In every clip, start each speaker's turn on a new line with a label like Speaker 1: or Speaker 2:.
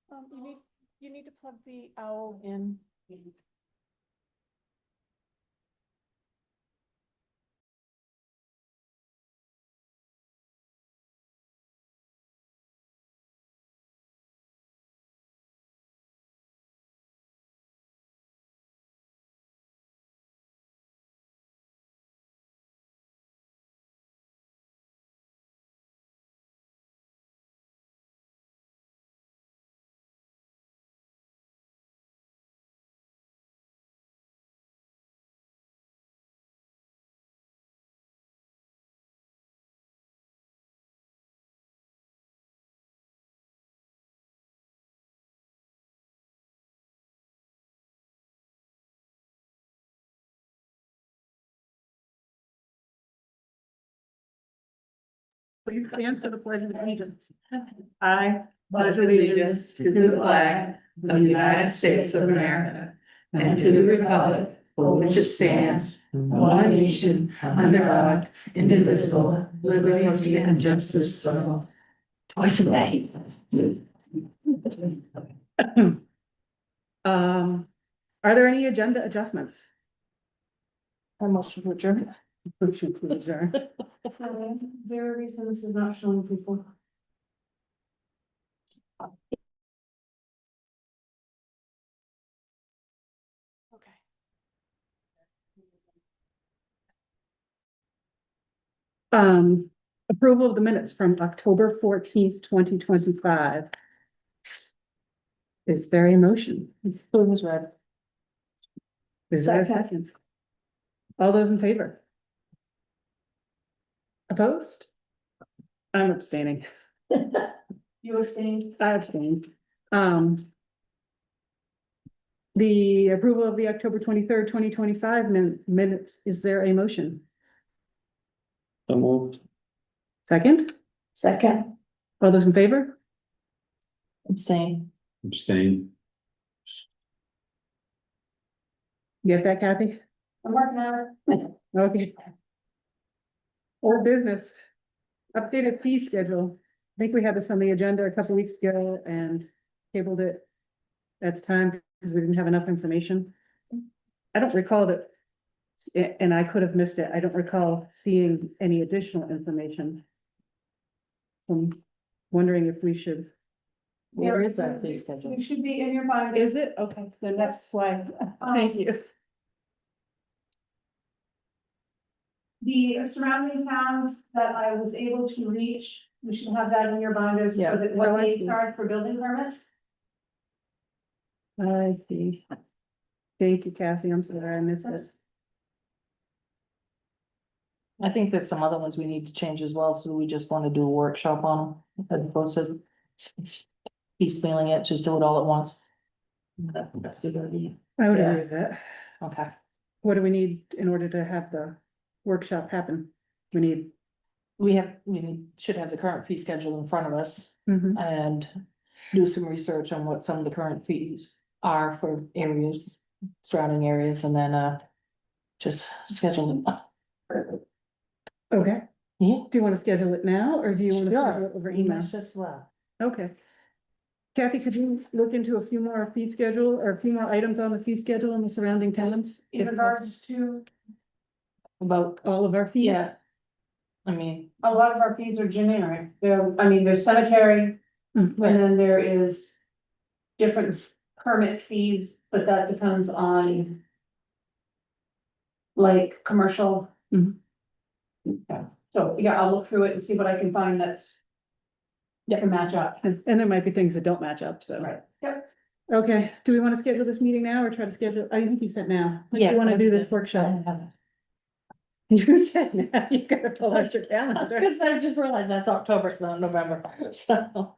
Speaker 1: You need to plug the owl in. Please stand for the pledge of allegiance. I
Speaker 2: pledge allegiance to the flag of the United States of America and to the republic for which it stands, one nation, under God, indivisible, liberty and justice for all. Twice a day.
Speaker 1: Are there any agenda adjustments?
Speaker 2: I motion to adjourn.
Speaker 1: Motion to adjourn.
Speaker 2: There a reason this is not showing people?
Speaker 1: Okay. Approval of the minutes from October 14th, 2025. Is there a motion?
Speaker 2: Who was read?
Speaker 1: Is there a second? All those in favor? Opposed? I'm abstaining.
Speaker 2: You abstained?
Speaker 1: I abstained. The approval of the October 23rd, 2025 minutes, is there a motion?
Speaker 3: So moved.
Speaker 1: Second?
Speaker 2: Second.
Speaker 1: All those in favor?
Speaker 2: Abstain.
Speaker 3: Abstain.
Speaker 1: You get that, Kathy?
Speaker 2: I'm working on it.
Speaker 1: Okay. Old business. Updated fee schedule. I think we had this on the agenda a couple weeks ago and tabled it at the time because we didn't have enough information. I don't recall that, and I could have missed it. I don't recall seeing any additional information. I'm wondering if we should.
Speaker 2: Where is that fee schedule?
Speaker 4: It should be in your binder.
Speaker 1: Is it? Okay, then that's why. Thank you.
Speaker 4: The surrounding towns that I was able to reach, you should have that in your binders,
Speaker 2: Yeah.
Speaker 4: for what
Speaker 1: Oh, I
Speaker 4: they
Speaker 1: see.
Speaker 4: charge for building permits.
Speaker 1: I see. Thank you, Kathy. I'm sorry I missed it.
Speaker 2: I think there's some other ones we need to change as well, so we just want to do a workshop on them, as opposed to piecemealing it, just do it all at once. That's a good idea.
Speaker 1: I would
Speaker 2: Yeah.
Speaker 1: agree with that.
Speaker 2: Okay.
Speaker 1: What do we need in order to have the workshop happen? We need.
Speaker 2: Should have the current fee schedule in front of us
Speaker 1: Mhm.
Speaker 2: and do some research on what some of the current fees are for areas, surrounding areas, and then just schedule it.
Speaker 1: Okay,
Speaker 2: Yeah.
Speaker 1: do you want to schedule it now or do you want to
Speaker 2: Sure.
Speaker 1: schedule it over email?
Speaker 2: Just well.
Speaker 1: Okay. Kathy, could you look into a few more fee schedule or a few more items on the fee schedule in the surrounding towns?
Speaker 4: In
Speaker 1: if
Speaker 4: regards to,
Speaker 2: About,
Speaker 1: All of our fees?
Speaker 2: yeah. I mean,
Speaker 4: a lot of our fees are generic. There's cemetery, and then there is different permit fees, but that depends on like commercial.
Speaker 1: Mhm.
Speaker 4: Yeah. So, yeah, I'll look through it and see what I can find that's can match up.
Speaker 1: And there might be things that don't match up, so.
Speaker 4: Right. Yep.
Speaker 1: Okay, do we want to schedule this meeting now or try to schedule, I think you said now.
Speaker 2: Yeah.
Speaker 1: You want to do this workshop? You said now, you gotta pull out your calendar.
Speaker 2: Because I just realized that's October, it's not November, so.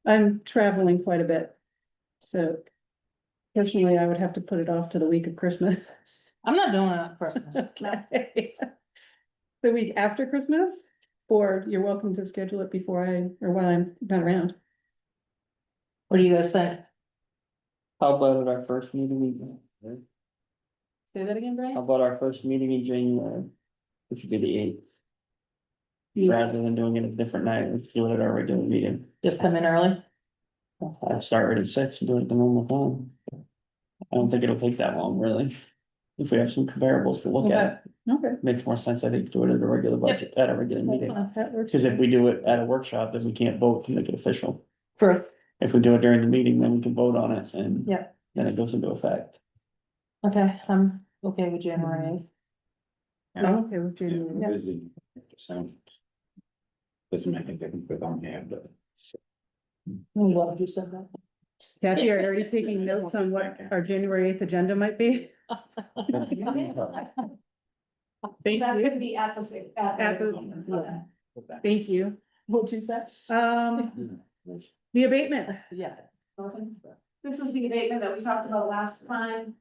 Speaker 1: I'm traveling quite a bit. So personally, I would have to put it off to the week of Christmas.
Speaker 2: I'm not doing it on Christmas.
Speaker 1: Okay. The week after Christmas, or you're welcome to schedule it before or while I'm not around.
Speaker 2: What do you guys think?
Speaker 3: How about at our first meeting
Speaker 1: Say that again,
Speaker 3: How
Speaker 1: Brian?
Speaker 3: about our first meeting in January, which would be the 8th? rather than doing it a different night, let's do it at our regular meeting.
Speaker 2: Just come in early?
Speaker 3: I'd start right at 6 and do it at the normal time. I don't think it'll take that long, really. If we have some comparables to look at,
Speaker 1: Okay.
Speaker 3: makes more sense, I think, to do it at a regular budget, at a regular meeting.
Speaker 1: That works.
Speaker 3: Because if we do it at a workshop, then we can't vote to make it official.
Speaker 2: True.
Speaker 3: If we do it during the meeting, then we can vote on it and.
Speaker 2: Yeah.
Speaker 3: Then it goes into effect.
Speaker 2: Okay, I'm okay with January.
Speaker 1: I'm okay with January.
Speaker 2: Yeah.
Speaker 5: Busy, so. Doesn't make a difference with on hand, but.
Speaker 2: What you said that.
Speaker 1: Kathy, are you taking notes on what our January 8th agenda might be? Thank
Speaker 4: That's
Speaker 1: you.
Speaker 4: gonna be at the.
Speaker 1: At the- Thank you.
Speaker 2: What'd you say?
Speaker 1: The abatement.
Speaker 2: Yeah.
Speaker 4: This was the abatement that we talked about last time,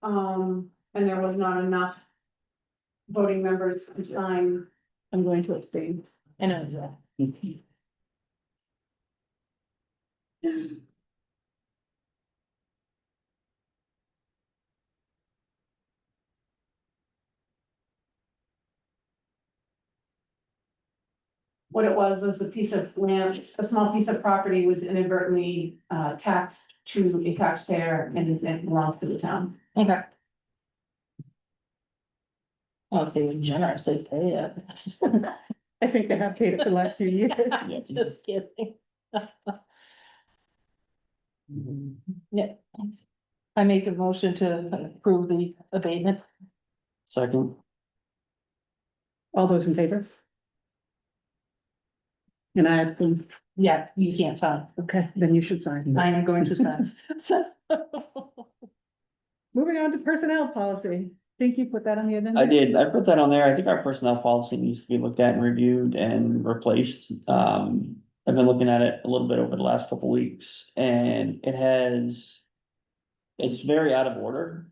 Speaker 4: and there was not enough voting members to sign.
Speaker 1: I'm going to abstain.
Speaker 2: I know that.
Speaker 4: What it was a piece of land, a small piece of property was inadvertently taxed to a taxpayer and it belongs to the town.
Speaker 2: Okay. Well, if they would generously pay it.
Speaker 1: I think they have paid it for the last few years.
Speaker 2: Just kidding. Yeah. I make a motion to approve the abatement.
Speaker 3: Second,
Speaker 1: All those in favor? And I have been,
Speaker 2: Yeah, you can't sign.
Speaker 1: okay, then you should sign.
Speaker 2: I am going to sign.
Speaker 1: Moving on to personnel policy. Think you put that on the agenda?
Speaker 3: I did, I put that on there, I think our personnel policy needs to be looked at and reviewed and replaced. I've been looking at it a little bit over the last couple weeks, and it has. It's very out of order,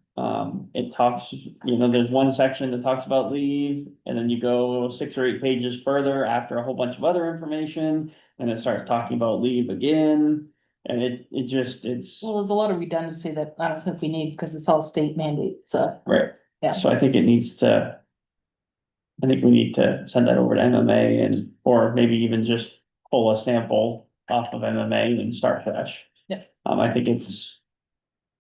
Speaker 3: it talks, there's one section that talks about leave, and then you go 6 or 8 pages further after a whole bunch of other information. And it starts talking about leave again, and it's,
Speaker 2: Well, there's a lot of redundancy that I don't think we need because it's all state mandate, so.
Speaker 3: right.
Speaker 2: Yeah.
Speaker 3: So I think it needs to. I think we need to send that over to MMA and, or maybe even just pull a sample off of MMA and start fresh.
Speaker 2: Yeah.
Speaker 3: I think it's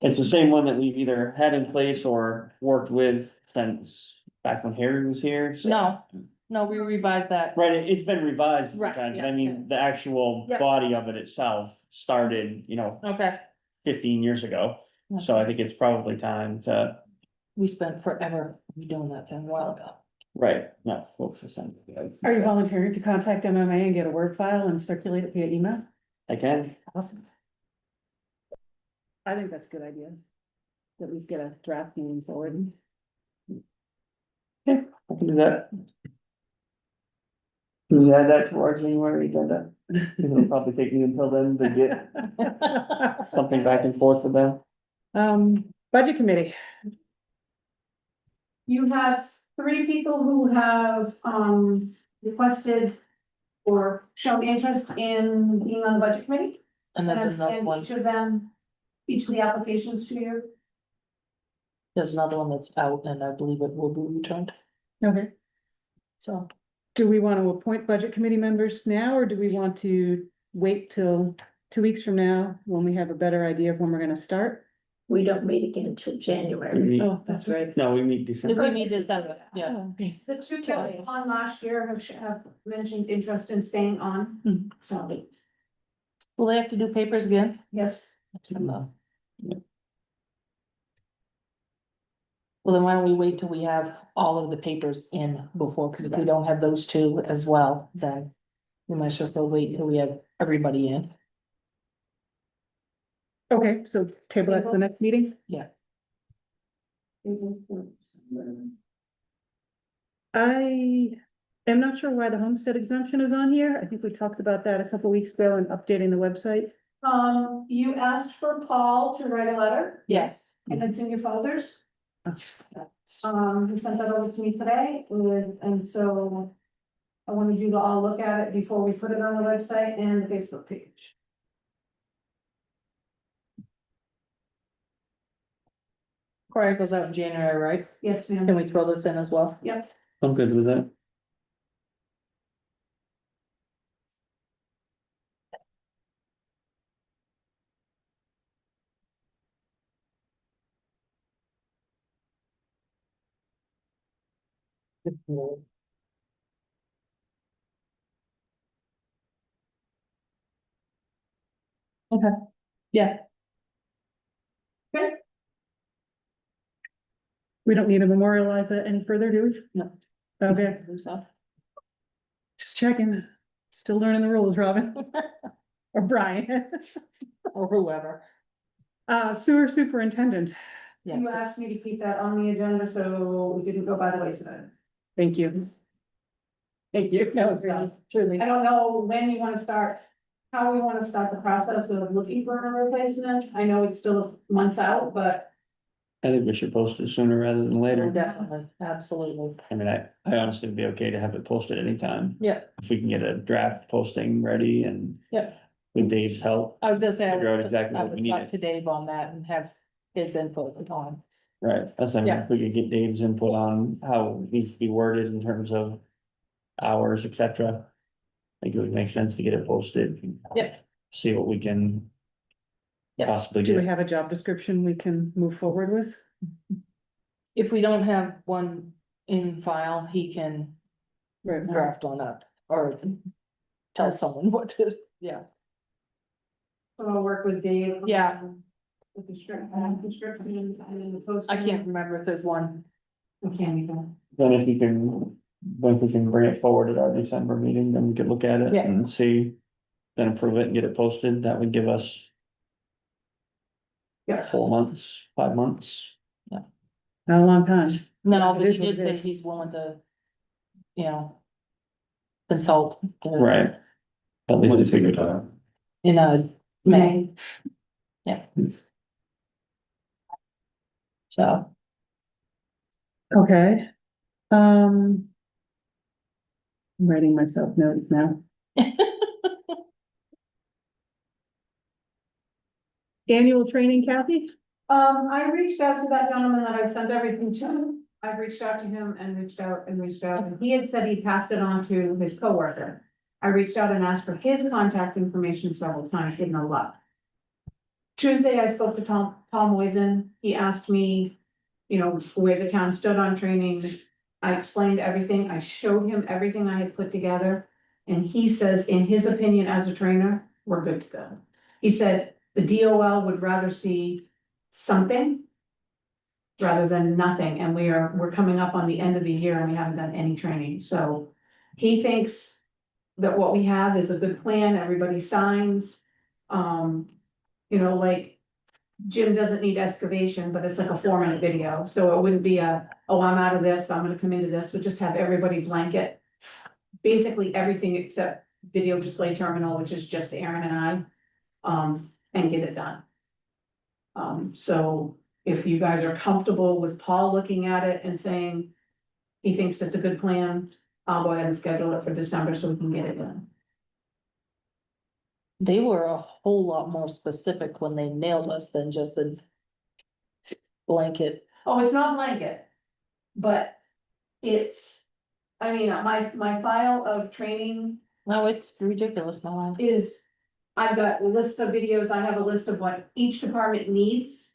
Speaker 3: the same one that we've either had in place or worked with since back when Harry was here. so-
Speaker 2: No, we revised that.
Speaker 3: Right, it's been revised a few
Speaker 2: Right,
Speaker 3: times, but I
Speaker 2: yeah,
Speaker 3: mean, the actual
Speaker 2: Yeah.
Speaker 3: body of it itself started,
Speaker 2: Okay.
Speaker 3: 15 years ago. So I think it's probably time to,
Speaker 2: We spent forever doing that thing a while ago.
Speaker 3: right, no, folks,
Speaker 1: Are you volunteering to contact MMA and get a Word file and circulate it via email?
Speaker 3: I can.
Speaker 1: Awesome. I think that's a good idea. At least get a draft moving forward.
Speaker 3: I can do that. Can we add that to our January agenda? It'll probably take me until then to get something back and forth with them.
Speaker 1: Budget committee.
Speaker 4: You have 3 people who have requested or shown interest in being on the budget committee.
Speaker 2: And
Speaker 4: And
Speaker 2: there's another one,
Speaker 4: each of them, each of the applications to you.
Speaker 2: there's another one that's out and I believe it will be returned,
Speaker 1: Okay.
Speaker 2: so.
Speaker 1: Do we want to appoint budget committee members now, or do we want to wait till 2 weeks from now when we have a better idea of when we're gonna start?
Speaker 6: We don't meet again until January.
Speaker 1: Oh, that's right.
Speaker 3: No, we meet
Speaker 2: If
Speaker 3: December.
Speaker 2: we needed that, yeah,
Speaker 1: Oh, okay.
Speaker 4: The 2 that were on last year have mentioned interest in staying on, so,
Speaker 2: will they have to do papers again?
Speaker 4: yes.
Speaker 2: No. Well, then why don't we wait till we have all of the papers in before, because if we don't have those 2 as well, then. We might just go wait until we have everybody in.
Speaker 1: Okay, so table that to the next meeting?
Speaker 2: Yeah.
Speaker 1: I am not sure why the homestead exemption is on here. I think we talked about that a couple weeks ago and updating the website.
Speaker 4: You asked for Paul to write a letter,
Speaker 2: Yes.
Speaker 4: and it's in your folders. He sent that over to me today, and so I wanted you to all look at it before we put it on the website and the Facebook page.
Speaker 2: Probably goes out in January, right?
Speaker 4: Yes,
Speaker 2: Can
Speaker 4: ma'am.
Speaker 2: we throw this in as well?
Speaker 3: I'm good with that.
Speaker 1: Yeah. We don't need to memorialize that any further, do we?
Speaker 2: No.
Speaker 1: Okay,
Speaker 2: So,
Speaker 1: just checking. Still learning the rules, Robin. Or Brian.
Speaker 2: or whoever,
Speaker 1: Sewer superintendent.
Speaker 2: yeah.
Speaker 4: You asked me to keep that on the agenda, so we didn't go by the wayside.
Speaker 1: Thank you. Thank you. No, it's truly.
Speaker 4: I don't know when you wanna start, how we wanna start the process of looking for a replacement. I know it's still months out, but
Speaker 3: I think we should post it sooner rather than later.
Speaker 2: Definitely, absolutely.
Speaker 3: I mean, I honestly would be okay to have it posted anytime.
Speaker 2: Yeah.
Speaker 3: If we can get a draft posting ready and.
Speaker 2: Yeah.
Speaker 3: With Dave's help,
Speaker 2: I was gonna say,
Speaker 3: Figure out exactly
Speaker 2: I
Speaker 3: what we
Speaker 2: would talk
Speaker 3: needed.
Speaker 2: to Dave on that and have his input on.
Speaker 3: right, that's, I mean,
Speaker 2: Yeah.
Speaker 3: if we could get Dave's input on how it needs to be worded in terms of. Hours, et cetera. I think it would make sense to get it posted.
Speaker 2: Yeah.
Speaker 3: See what we can.
Speaker 2: Yeah.
Speaker 3: Possibly
Speaker 1: Do we
Speaker 3: get,
Speaker 1: have a job description we can move forward with?
Speaker 2: If we don't have one in file, he can
Speaker 1: Right.
Speaker 2: draft one up or tell someone what to, yeah.
Speaker 4: so I'll work with Dave.
Speaker 2: Yeah.
Speaker 4: With the description and the post.
Speaker 2: I can't remember if there's one.
Speaker 4: I can't even.
Speaker 3: then if you can, when we can bring it forward at our December meeting, then we could look at it
Speaker 2: Yeah.
Speaker 3: and see. Then approve it and get it posted, that would give us.
Speaker 4: Yeah.
Speaker 3: 4 months, 5 months.
Speaker 1: Not a long time.
Speaker 2: No,
Speaker 1: It
Speaker 2: but
Speaker 1: is
Speaker 2: he
Speaker 1: what
Speaker 2: did
Speaker 1: it
Speaker 2: say
Speaker 1: is.
Speaker 2: he's willing to, you know. Consult.
Speaker 3: Right. At least
Speaker 5: Once
Speaker 3: it's a
Speaker 5: you
Speaker 3: good
Speaker 5: get
Speaker 3: time.
Speaker 2: In May. Yeah. So,
Speaker 1: Okay. I'm writing myself notes now. Annual training, Kathy?
Speaker 4: I reached out to that gentleman that I sent everything to. I've reached out to him and reached out and reached out, and he had said he passed it on to his coworker. I reached out and asked for his contact information several times, with no luck. Tuesday, I spoke to Tom Moisen. He asked me, you know, where the town stood on training. I explained everything. I showed him everything I had put together. And he says, in his opinion as a trainer, we're good to go. He said the DOL would rather see something rather than nothing, and we're coming up on the end of the year and we haven't done any training, so he thinks that what we have is a good plan, everybody signs. You know, like Jim doesn't need excavation, but it's like a 4-minute video, so it wouldn't be oh, I'm out of this, I'm gonna come into this, but just have everybody blanket. Basically everything except video display terminal, which is just Aaron and I, and get it done. So if you guys are comfortable with Paul looking at it and saying he thinks it's a good plan, I'll go ahead and schedule it for December so we can get it done.
Speaker 2: they were a whole lot more specific when they nailed us than just a blanket.
Speaker 4: Oh, it's not blanket, but it's, I mean, my file of training
Speaker 2: No, it's ridiculous now.
Speaker 4: is, I've got a list of videos, I have a list of what each department needs.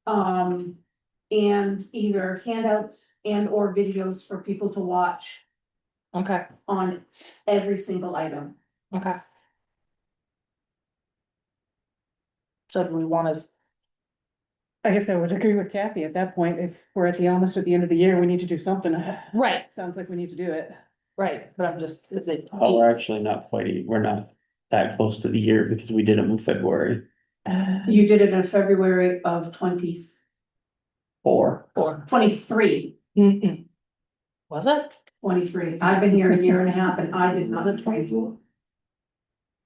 Speaker 4: And either handouts and or videos for people to watch
Speaker 2: Okay,
Speaker 4: on every single item.
Speaker 2: okay. So do we want us,
Speaker 1: I guess I would agree with Kathy at that point. If we're almost at the end of the year, we need to do something.
Speaker 2: right,
Speaker 1: Sounds like we need to do it.
Speaker 2: right, but I'm just, is it?
Speaker 3: Oh, we're actually not quite, we're not that close to the year because we did it in February.
Speaker 4: You did it in February of
Speaker 3: 4.
Speaker 2: Or,
Speaker 4: 23.
Speaker 2: was it?
Speaker 4: 23. I've been here a year and a half and I did not.
Speaker 2: Was it 24?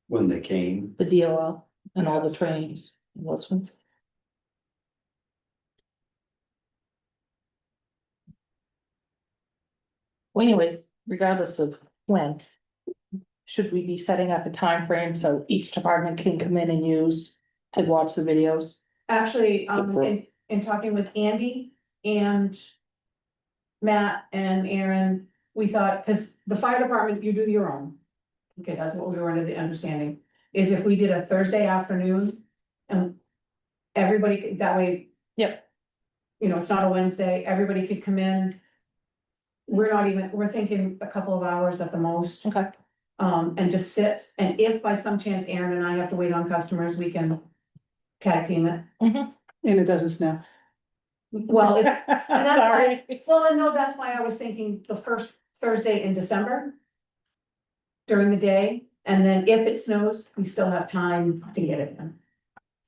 Speaker 5: When they came,
Speaker 2: The DOL and all the
Speaker 4: Yes.
Speaker 2: trainings, those ones. Well, anyways, regardless of when. Should we be setting up a time frame so each department can come in and use to watch the videos?
Speaker 4: Actually, in talking with Andy and Matt and Aaron, we thought, because the fire department, you do your own. Okay, that's what we were under the understanding, is if we did a Thursday afternoon and everybody, that way.
Speaker 2: Yep.
Speaker 4: You know, it's not a Wednesday, everybody could come in. we're thinking a couple of hours at the most.
Speaker 2: Okay.
Speaker 4: And just sit, and if by some chance Aaron and I have to wait on customers, we can tag team it.
Speaker 1: And it doesn't snow.
Speaker 4: Well, that's why-
Speaker 1: Sorry.
Speaker 4: Well, and no, that's why I was thinking the first Thursday in December. During the day, and then if it snows, we still have time to get it done.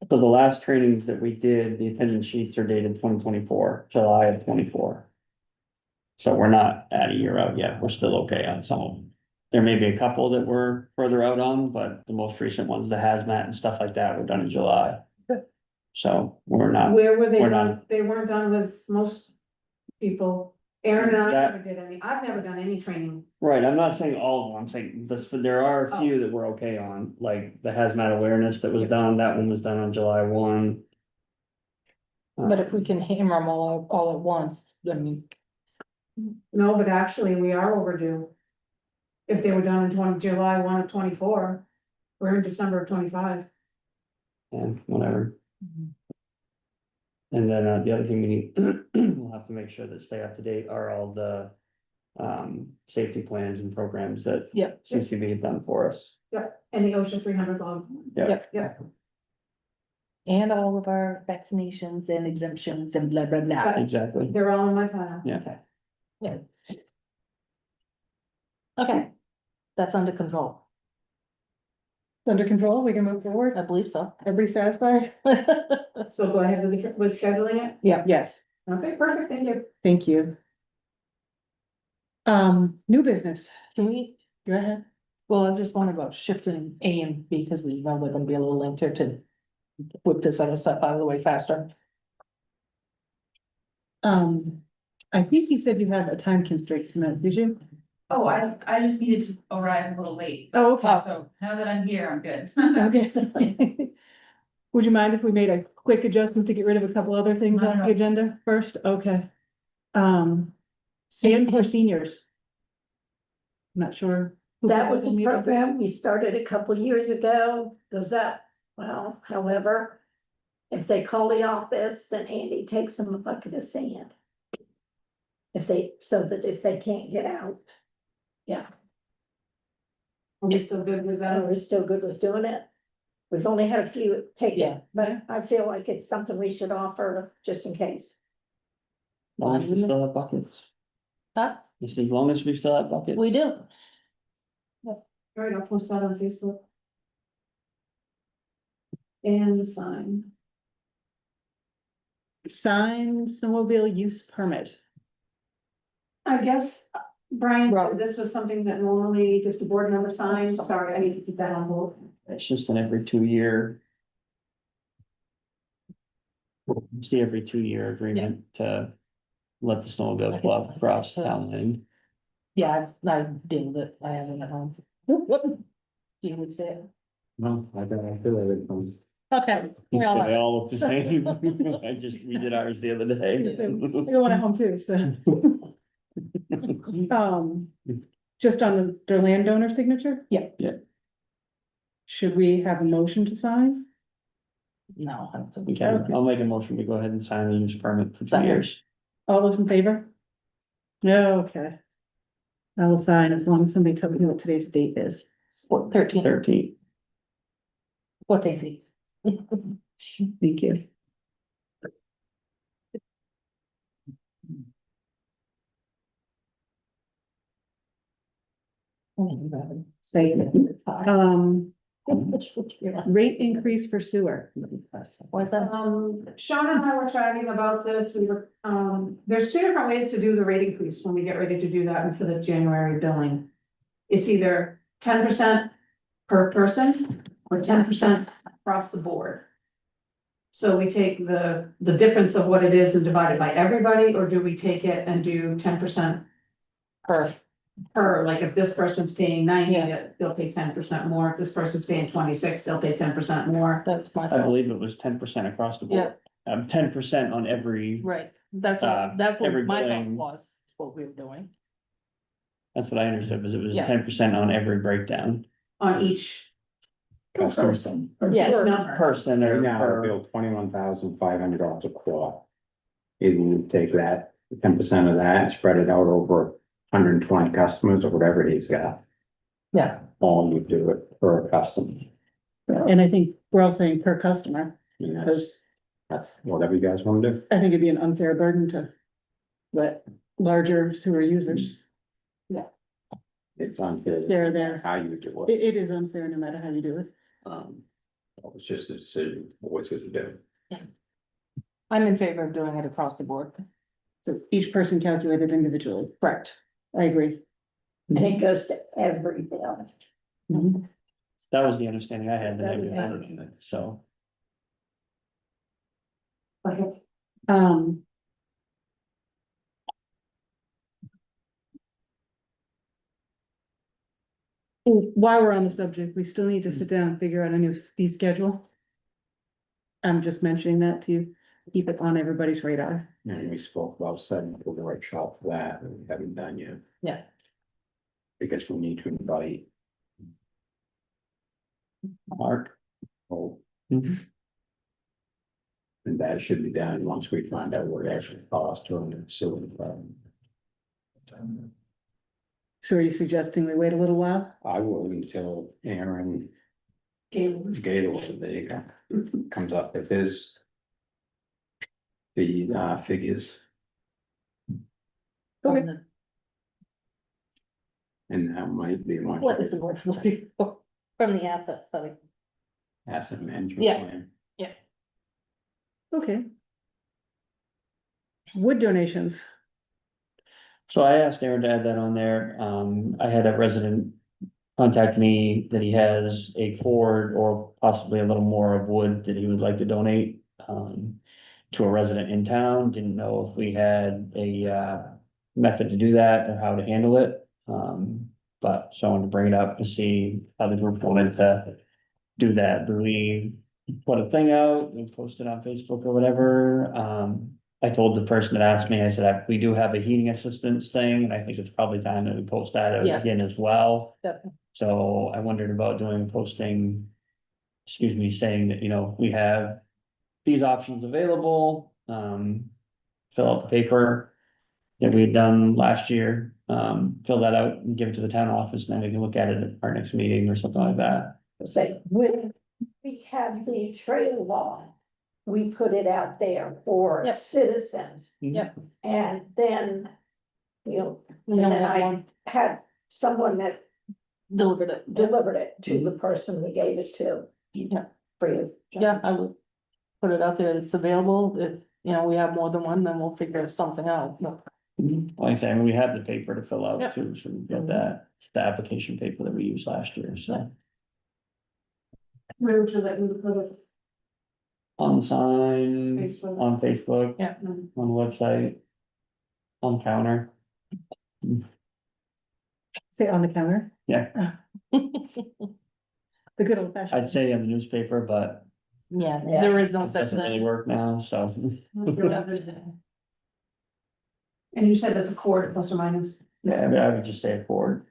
Speaker 3: So the last trainings that we did, the attendance sheets are dated 2024, July of 24. So we're not at a year out yet, we're still okay on some of them. There may be a couple that we're further out on, but the most recent ones, the hazmat and stuff like that, were done in July. So we're not,
Speaker 4: Where were they
Speaker 3: we're
Speaker 4: done?
Speaker 3: not-
Speaker 4: They weren't done with most people. Aaron and I
Speaker 3: That-
Speaker 4: never did any, I've never done any training.
Speaker 3: right, I'm not saying all of them, I'm saying this, but there are a few that we're okay on, like the hazmat awareness that was done, that one was done on July 1.
Speaker 2: But if we can hammer them all at once, I mean,
Speaker 4: No, but actually, we are overdue. If they were done in July 1 of 24, we're in December of 25.
Speaker 3: And whatever. And then the other thing we need, we'll have to make sure that stay up to date are all the safety plans and programs that
Speaker 2: Yep.
Speaker 3: CCB had done for us.
Speaker 4: And the OSHA 300 log.
Speaker 2: and all of our vaccinations and exemptions and blah, blah, blah.
Speaker 3: Exactly.
Speaker 4: They're all in my file.
Speaker 3: Yeah.
Speaker 2: Okay, that's under control.
Speaker 1: Under control, we can move forward.
Speaker 2: I believe so.
Speaker 1: Everybody satisfied?
Speaker 4: So go ahead with scheduling it?
Speaker 1: Yes,
Speaker 4: Okay, perfect, thank you.
Speaker 1: thank you. New business,
Speaker 2: Can we,
Speaker 1: go ahead.
Speaker 2: well, I just wondered about shifting A and B because we know they're gonna be a little later to whip this other stuff out of the way faster.
Speaker 1: I think you said you had a time constraint tonight, did you?
Speaker 7: Oh, I just needed to arrive a little late,
Speaker 1: Oh, okay.
Speaker 7: so now that I'm here, I'm good.
Speaker 1: Okay. Would you mind if we made a quick adjustment to get rid of a couple other things on the
Speaker 7: No.
Speaker 1: agenda first? Okay. Sand for seniors. Not sure. who
Speaker 6: That was
Speaker 1: in
Speaker 6: a
Speaker 1: the-
Speaker 6: program we started a couple years ago, goes up, well, however. If they call the office, then Andy takes them a bucket of sand. So that if they can't get out,
Speaker 4: Are we still good with that?
Speaker 6: we're still good with doing it. We've only had a few take
Speaker 2: Yeah.
Speaker 6: it, but I feel like it's something we should offer just in case.
Speaker 3: As long as we still have buckets.
Speaker 2: Huh?
Speaker 3: Just as long as we still have buckets.
Speaker 2: We do.
Speaker 4: All right, I'll post that on Facebook. And the sign.
Speaker 1: Signed snowmobile use permit.
Speaker 4: I guess, Brian,
Speaker 2: Right.
Speaker 4: this was something that normally just a board member signs, sorry, I need to keep that on hold.
Speaker 3: It's just an every 2 year. It's the every 2 year agreement to let the snowmobile club cross town line.
Speaker 2: Yeah, I did, but I haven't at home. Whoop. You would say it.
Speaker 5: No, I feel everything.
Speaker 2: Okay.
Speaker 3: They
Speaker 2: we all have it.
Speaker 3: all look the same. We did ours the other day.
Speaker 1: I got one at home too, so. Just on the landowner signature?
Speaker 2: Yeah.
Speaker 3: Yeah.
Speaker 1: Should we have a motion to sign?
Speaker 2: No, I don't think
Speaker 3: We can, I'll make a motion, we go ahead and sign the use permit for 2
Speaker 2: Second.
Speaker 3: years.
Speaker 1: All those in favor? No, okay. I will sign as long as somebody tells me what today's date is.
Speaker 2: What, 13,
Speaker 3: 13.
Speaker 2: 14.
Speaker 1: Thank you.
Speaker 2: Say it.
Speaker 1: Rate increase for sewer.
Speaker 2: What's that?
Speaker 4: Sean and I were chatting about this, we were, there's two different ways to do the rate increase when we get ready to do that and for the January billing. It's either 10% per person or 10% across the board. So we take the difference of what it is and divide it by everybody, or do we take it and do 10% per, like if this person's paying 90, they'll pay 10% more, if this person's paying 26, they'll pay 10% more.
Speaker 2: That's my
Speaker 3: I
Speaker 2: fault.
Speaker 3: believe it was 10% across the board. 10% on every,
Speaker 2: Right, that's what
Speaker 3: every
Speaker 2: my thought
Speaker 3: billing.
Speaker 2: was, what we were doing.
Speaker 3: that's what I understood, was it was
Speaker 2: Yeah.
Speaker 3: 10% on every breakdown.
Speaker 4: On each
Speaker 6: Person.
Speaker 2: Yes.
Speaker 4: number.
Speaker 3: Person
Speaker 5: Right
Speaker 3: or
Speaker 5: now, I
Speaker 3: per,
Speaker 5: bill $21,500 a quarter. Either you take that, 10% of that, and spread it out over 120 customers or whatever he's got,
Speaker 2: Yeah,
Speaker 5: all you do it per customer.
Speaker 1: And I think we're all saying per customer,
Speaker 5: And
Speaker 1: because
Speaker 5: that's whatever you guys want to do.
Speaker 1: I think it'd be an unfair burden to let larger sewer users,
Speaker 5: It's unfair.
Speaker 1: They're there.
Speaker 5: How you do it.
Speaker 1: it is unfair no matter how you do it.
Speaker 5: It's just a decision, always good to do.
Speaker 2: I'm in favor of doing it across the board.
Speaker 1: So each person calculated individually.
Speaker 2: Correct.
Speaker 1: I agree.
Speaker 6: And it goes to every bill.
Speaker 3: That was the understanding I had,
Speaker 6: That was
Speaker 3: so.
Speaker 1: Um. While we're on the subject, we still need to sit down and figure out a new fee schedule. I'm just mentioning that to keep it on everybody's radar.
Speaker 5: And we spoke about setting up a workshop for that, and we haven't done yet.
Speaker 2: Yeah.
Speaker 5: Because we need to invite,
Speaker 3: Mark.
Speaker 5: oh,
Speaker 3: Mhm.
Speaker 5: and that should be done once we find out what it actually costs to run the facility.
Speaker 1: So are you suggesting we wait a little while?
Speaker 5: I will until Aaron Gator there comes up with his the figures,
Speaker 1: Okay.
Speaker 5: and that might be one
Speaker 2: What is the word looking for from the asset study?
Speaker 5: asset management
Speaker 2: Yeah.
Speaker 5: plan.
Speaker 1: Okay. Wood donations.
Speaker 3: So I asked Aaron to add that on there. I had a resident contact me that he has a cord or possibly a little more of wood that he would like to donate. To a resident in town. Didn't know if we had a method to do that or how to handle it. But so I wanted to bring it up to see how the group wanted to do that. Do we put a thing out and post it on Facebook or whatever? I told the person that asked me, I said, we do have a heating assistance thing, and I think it's probably time that we post that out
Speaker 2: Yes.
Speaker 3: again as well.
Speaker 2: Definitely.
Speaker 3: So I wondered about doing a posting, excuse me, saying that, we have these options available, fill out the paper that we had done last year, fill that out and give it to the town office, and then we can look at it at our next meeting or something like that.
Speaker 6: Say, when we had the trail law, we put it out there for
Speaker 2: Yep.
Speaker 6: citizens.
Speaker 2: Yep.
Speaker 6: And then, you know,
Speaker 2: We
Speaker 6: and
Speaker 2: only
Speaker 6: then
Speaker 2: have
Speaker 6: I
Speaker 2: one
Speaker 6: had someone that
Speaker 2: delivered it.
Speaker 6: delivered it to the person we gave it to.
Speaker 2: Yeah.
Speaker 6: Free of.
Speaker 2: Yeah, I would put it out there. It's available. If, we have more than one, then we'll figure something out. No.
Speaker 3: Like I say, I mean, we have the paper to fill out
Speaker 2: Yep.
Speaker 3: too, so we get that, the application paper that we used last year, so.
Speaker 4: Where would you like me to put it?
Speaker 3: On the sign,
Speaker 4: Facebook.
Speaker 3: on Facebook,
Speaker 2: Yeah.
Speaker 3: on the website, on counter,
Speaker 1: Say on the counter,
Speaker 3: yeah,
Speaker 1: the good old fashioned.
Speaker 3: I'd say in the newspaper, but
Speaker 2: Yeah,
Speaker 6: Yeah.
Speaker 2: there is no
Speaker 3: it
Speaker 2: such
Speaker 3: doesn't really
Speaker 2: thing.
Speaker 3: work now, so.
Speaker 4: And you said that's a cord plus or minus?
Speaker 3: Yeah, I would just say a cord.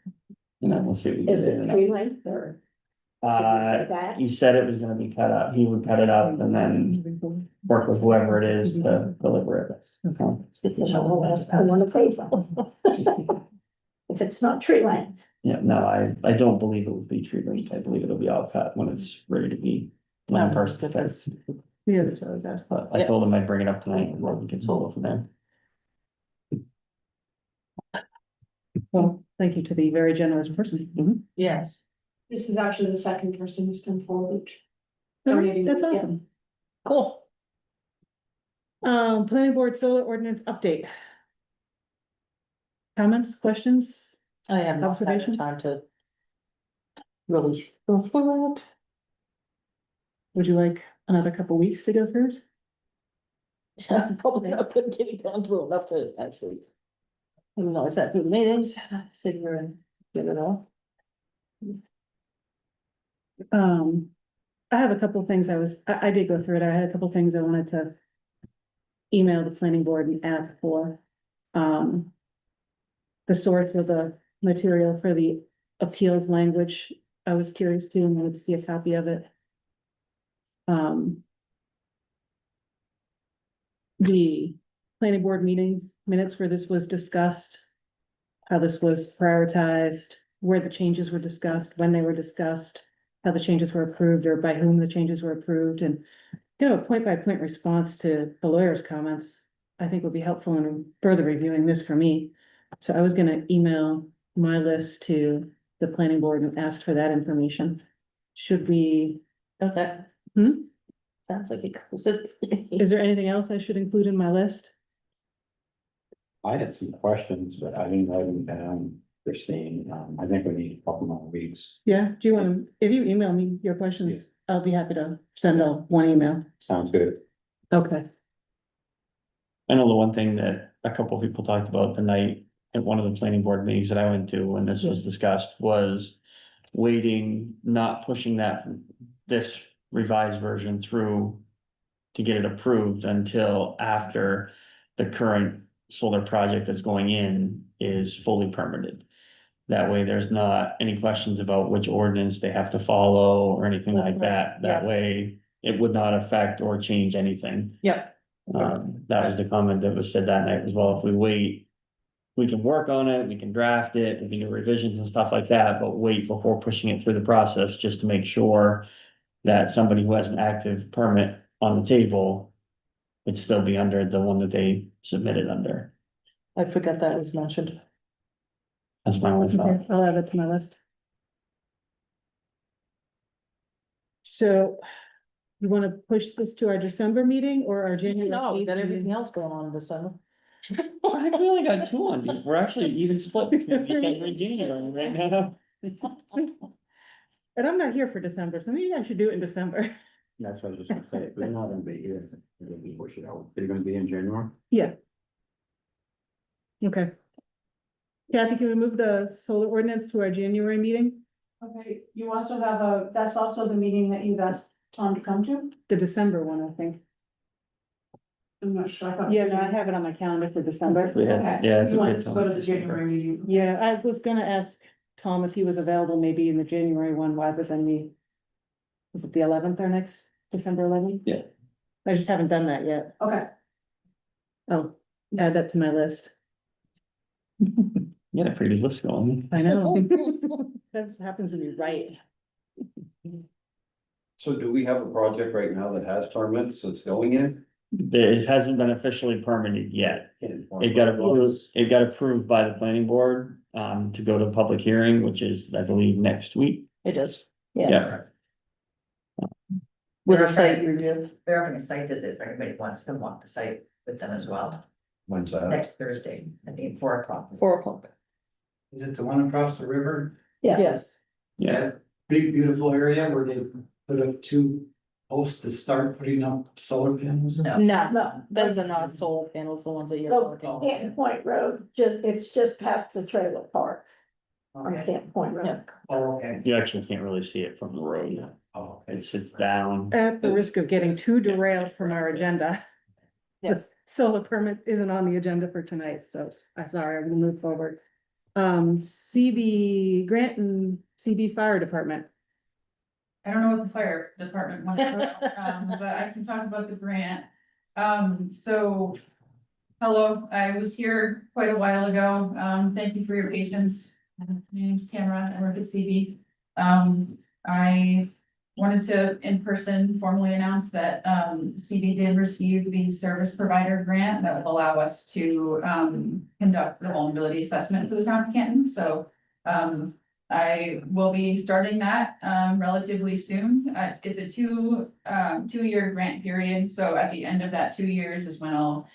Speaker 3: And then we'll see. what we
Speaker 6: Is
Speaker 3: can
Speaker 6: it
Speaker 3: do.
Speaker 6: tree length or? Did you say that?
Speaker 3: He said it was gonna be cut up, he would cut it up and then work with whoever it is to deliver it. Okay.
Speaker 2: Let's get this
Speaker 6: I
Speaker 2: over.
Speaker 6: want to pay them. If it's not tree length.
Speaker 3: Yeah, no, I don't believe it would be tree length, I believe it'll be all cut when it's ready to be. One person cuts,
Speaker 1: Yeah, that's what I was asking.
Speaker 3: but I told him I'd bring it up tonight and we can solve it from there.
Speaker 1: Well, thank you to the very generous person.
Speaker 2: Yes.
Speaker 4: This is actually the second person who's come forward.
Speaker 1: All right, that's
Speaker 4: Yeah.
Speaker 1: awesome.
Speaker 2: Cool.
Speaker 1: Planning board solar ordinance update. Comments, questions?
Speaker 2: I have not had
Speaker 1: Observation?
Speaker 2: time to really go through it.
Speaker 1: Would you like another couple weeks to go through it?
Speaker 2: Probably not gonna get it down through enough to actually. Even though I sat through the meetings, sit here and get it all.
Speaker 1: I have a couple of things I did go through it. I had a couple of things I wanted to email the planning board and ask for. The source of the material for the appeals language, I was curious too, and wanted to see a copy of it. The planning board meetings, minutes where this was discussed. how this was prioritized, where the changes were discussed, when they were discussed, how the changes were approved or by whom the changes were approved, and you know, a point by point response to the lawyer's comments, I think would be helpful in further reviewing this for me. So I was gonna email my list to the planning board and ask for that information. Should we,
Speaker 2: Okay.
Speaker 1: Hmm?
Speaker 2: Sounds like it.
Speaker 1: is there anything else I should include in my list?
Speaker 5: I had some questions, but I didn't write them down, Christine. I think we need a couple more weeks.
Speaker 1: Yeah, do you want to, if you email me your questions, I'll be happy to send out one email.
Speaker 5: Sounds good.
Speaker 1: Okay.
Speaker 3: I know the one thing that a couple of people talked about tonight at one of the planning board meetings that I went to when this was discussed was waiting, not pushing this revised version through to get it approved until after the current solar project that's going in is fully permitted. That way, there's not any questions about which ordinance they have to follow or anything like that. That way, it would not affect or change anything.
Speaker 1: Yep.
Speaker 3: That was the comment that was said that night as well. If we wait, we can work on it, we can draft it, we can do revisions and stuff like that, but wait before pushing it through the process, just to make sure that somebody who has an active permit on the table would still be under the one that they submitted under.
Speaker 2: I forgot that was mentioned.
Speaker 3: That's my only thought.
Speaker 1: Okay, I'll add it to my list. So you want to push this to our December meeting or our January?
Speaker 2: No, we
Speaker 1: 8th
Speaker 2: got everything
Speaker 1: meeting?
Speaker 2: else going on in December.
Speaker 3: I think we only got two on, we're actually even split between December and January right now.
Speaker 1: And I'm not here for December, so maybe I should do it in December.
Speaker 5: That's what I was just gonna say. If they're not gonna be here, we'll be push it out. They're gonna be in January?
Speaker 1: Yeah. Okay. Kathy, can we move the solar ordinance to our January meeting?
Speaker 4: Okay, you also have that's also the meeting that you've asked Tom to come to?
Speaker 1: The December one, I think.
Speaker 4: I'm not sure.
Speaker 1: Yeah, no, I have it on my calendar for December.
Speaker 3: We had-
Speaker 4: Okay,
Speaker 3: yeah, I
Speaker 4: you
Speaker 3: think
Speaker 4: want
Speaker 3: it's
Speaker 4: us to go
Speaker 3: on
Speaker 4: to the January meeting?
Speaker 1: Yeah, I was gonna ask Tom if he was available maybe in the January one rather than the. Is it the 11th or next, December 11th?
Speaker 3: Yeah.
Speaker 1: I just haven't done that yet.
Speaker 4: Okay,
Speaker 1: Oh, add that to my list.
Speaker 3: You got a pretty good list going.
Speaker 1: I know. That happens to be right.
Speaker 8: So do we have a project right now that has permits that's going in?
Speaker 3: It hasn't been officially permitted yet. It got approved by the planning board, to go to public hearing, which is, I believe, next week.
Speaker 2: It is.
Speaker 3: Yeah.
Speaker 2: With a site review.
Speaker 9: They're having a site visit if anybody wants to come walk the site with them as well,
Speaker 8: When's that?
Speaker 9: next Thursday, I think 4 o'clock.
Speaker 2: 4 o'clock.
Speaker 10: Is it the one across the river?
Speaker 2: Yes.
Speaker 3: Yeah,
Speaker 10: That big beautiful area where they put up 2 posts to start putting up solar panels?
Speaker 9: No,
Speaker 6: No,
Speaker 2: Those are not solar panels, the ones that you're
Speaker 6: go
Speaker 2: talking about.
Speaker 6: Canton Point Road, it's just past the trailer park on
Speaker 9: okay,
Speaker 6: Canton Point Road.
Speaker 2: Yeah.
Speaker 10: Oh, okay.
Speaker 3: you actually can't really see it from the road.
Speaker 10: Oh,
Speaker 3: It sits down.
Speaker 1: At the risk of getting too derailed from our agenda.
Speaker 2: Yeah.
Speaker 1: The solar permit isn't on the agenda for tonight, so I'm sorry, I'm gonna move forward. CB Grant and CB Fire Department.
Speaker 7: I don't know what the fire department wanted, but I can talk about the grant. So. Hello, I was here quite a while ago. Thank you for your patience. My name's Tamara, I work at CB. I wanted to in person formally announce that CB did receive the service provider grant that will allow us to conduct the vulnerability assessment for the town of Canton. So I will be starting that relatively soon. It's a two-year grant period. So at the end of that 2 years is when I'll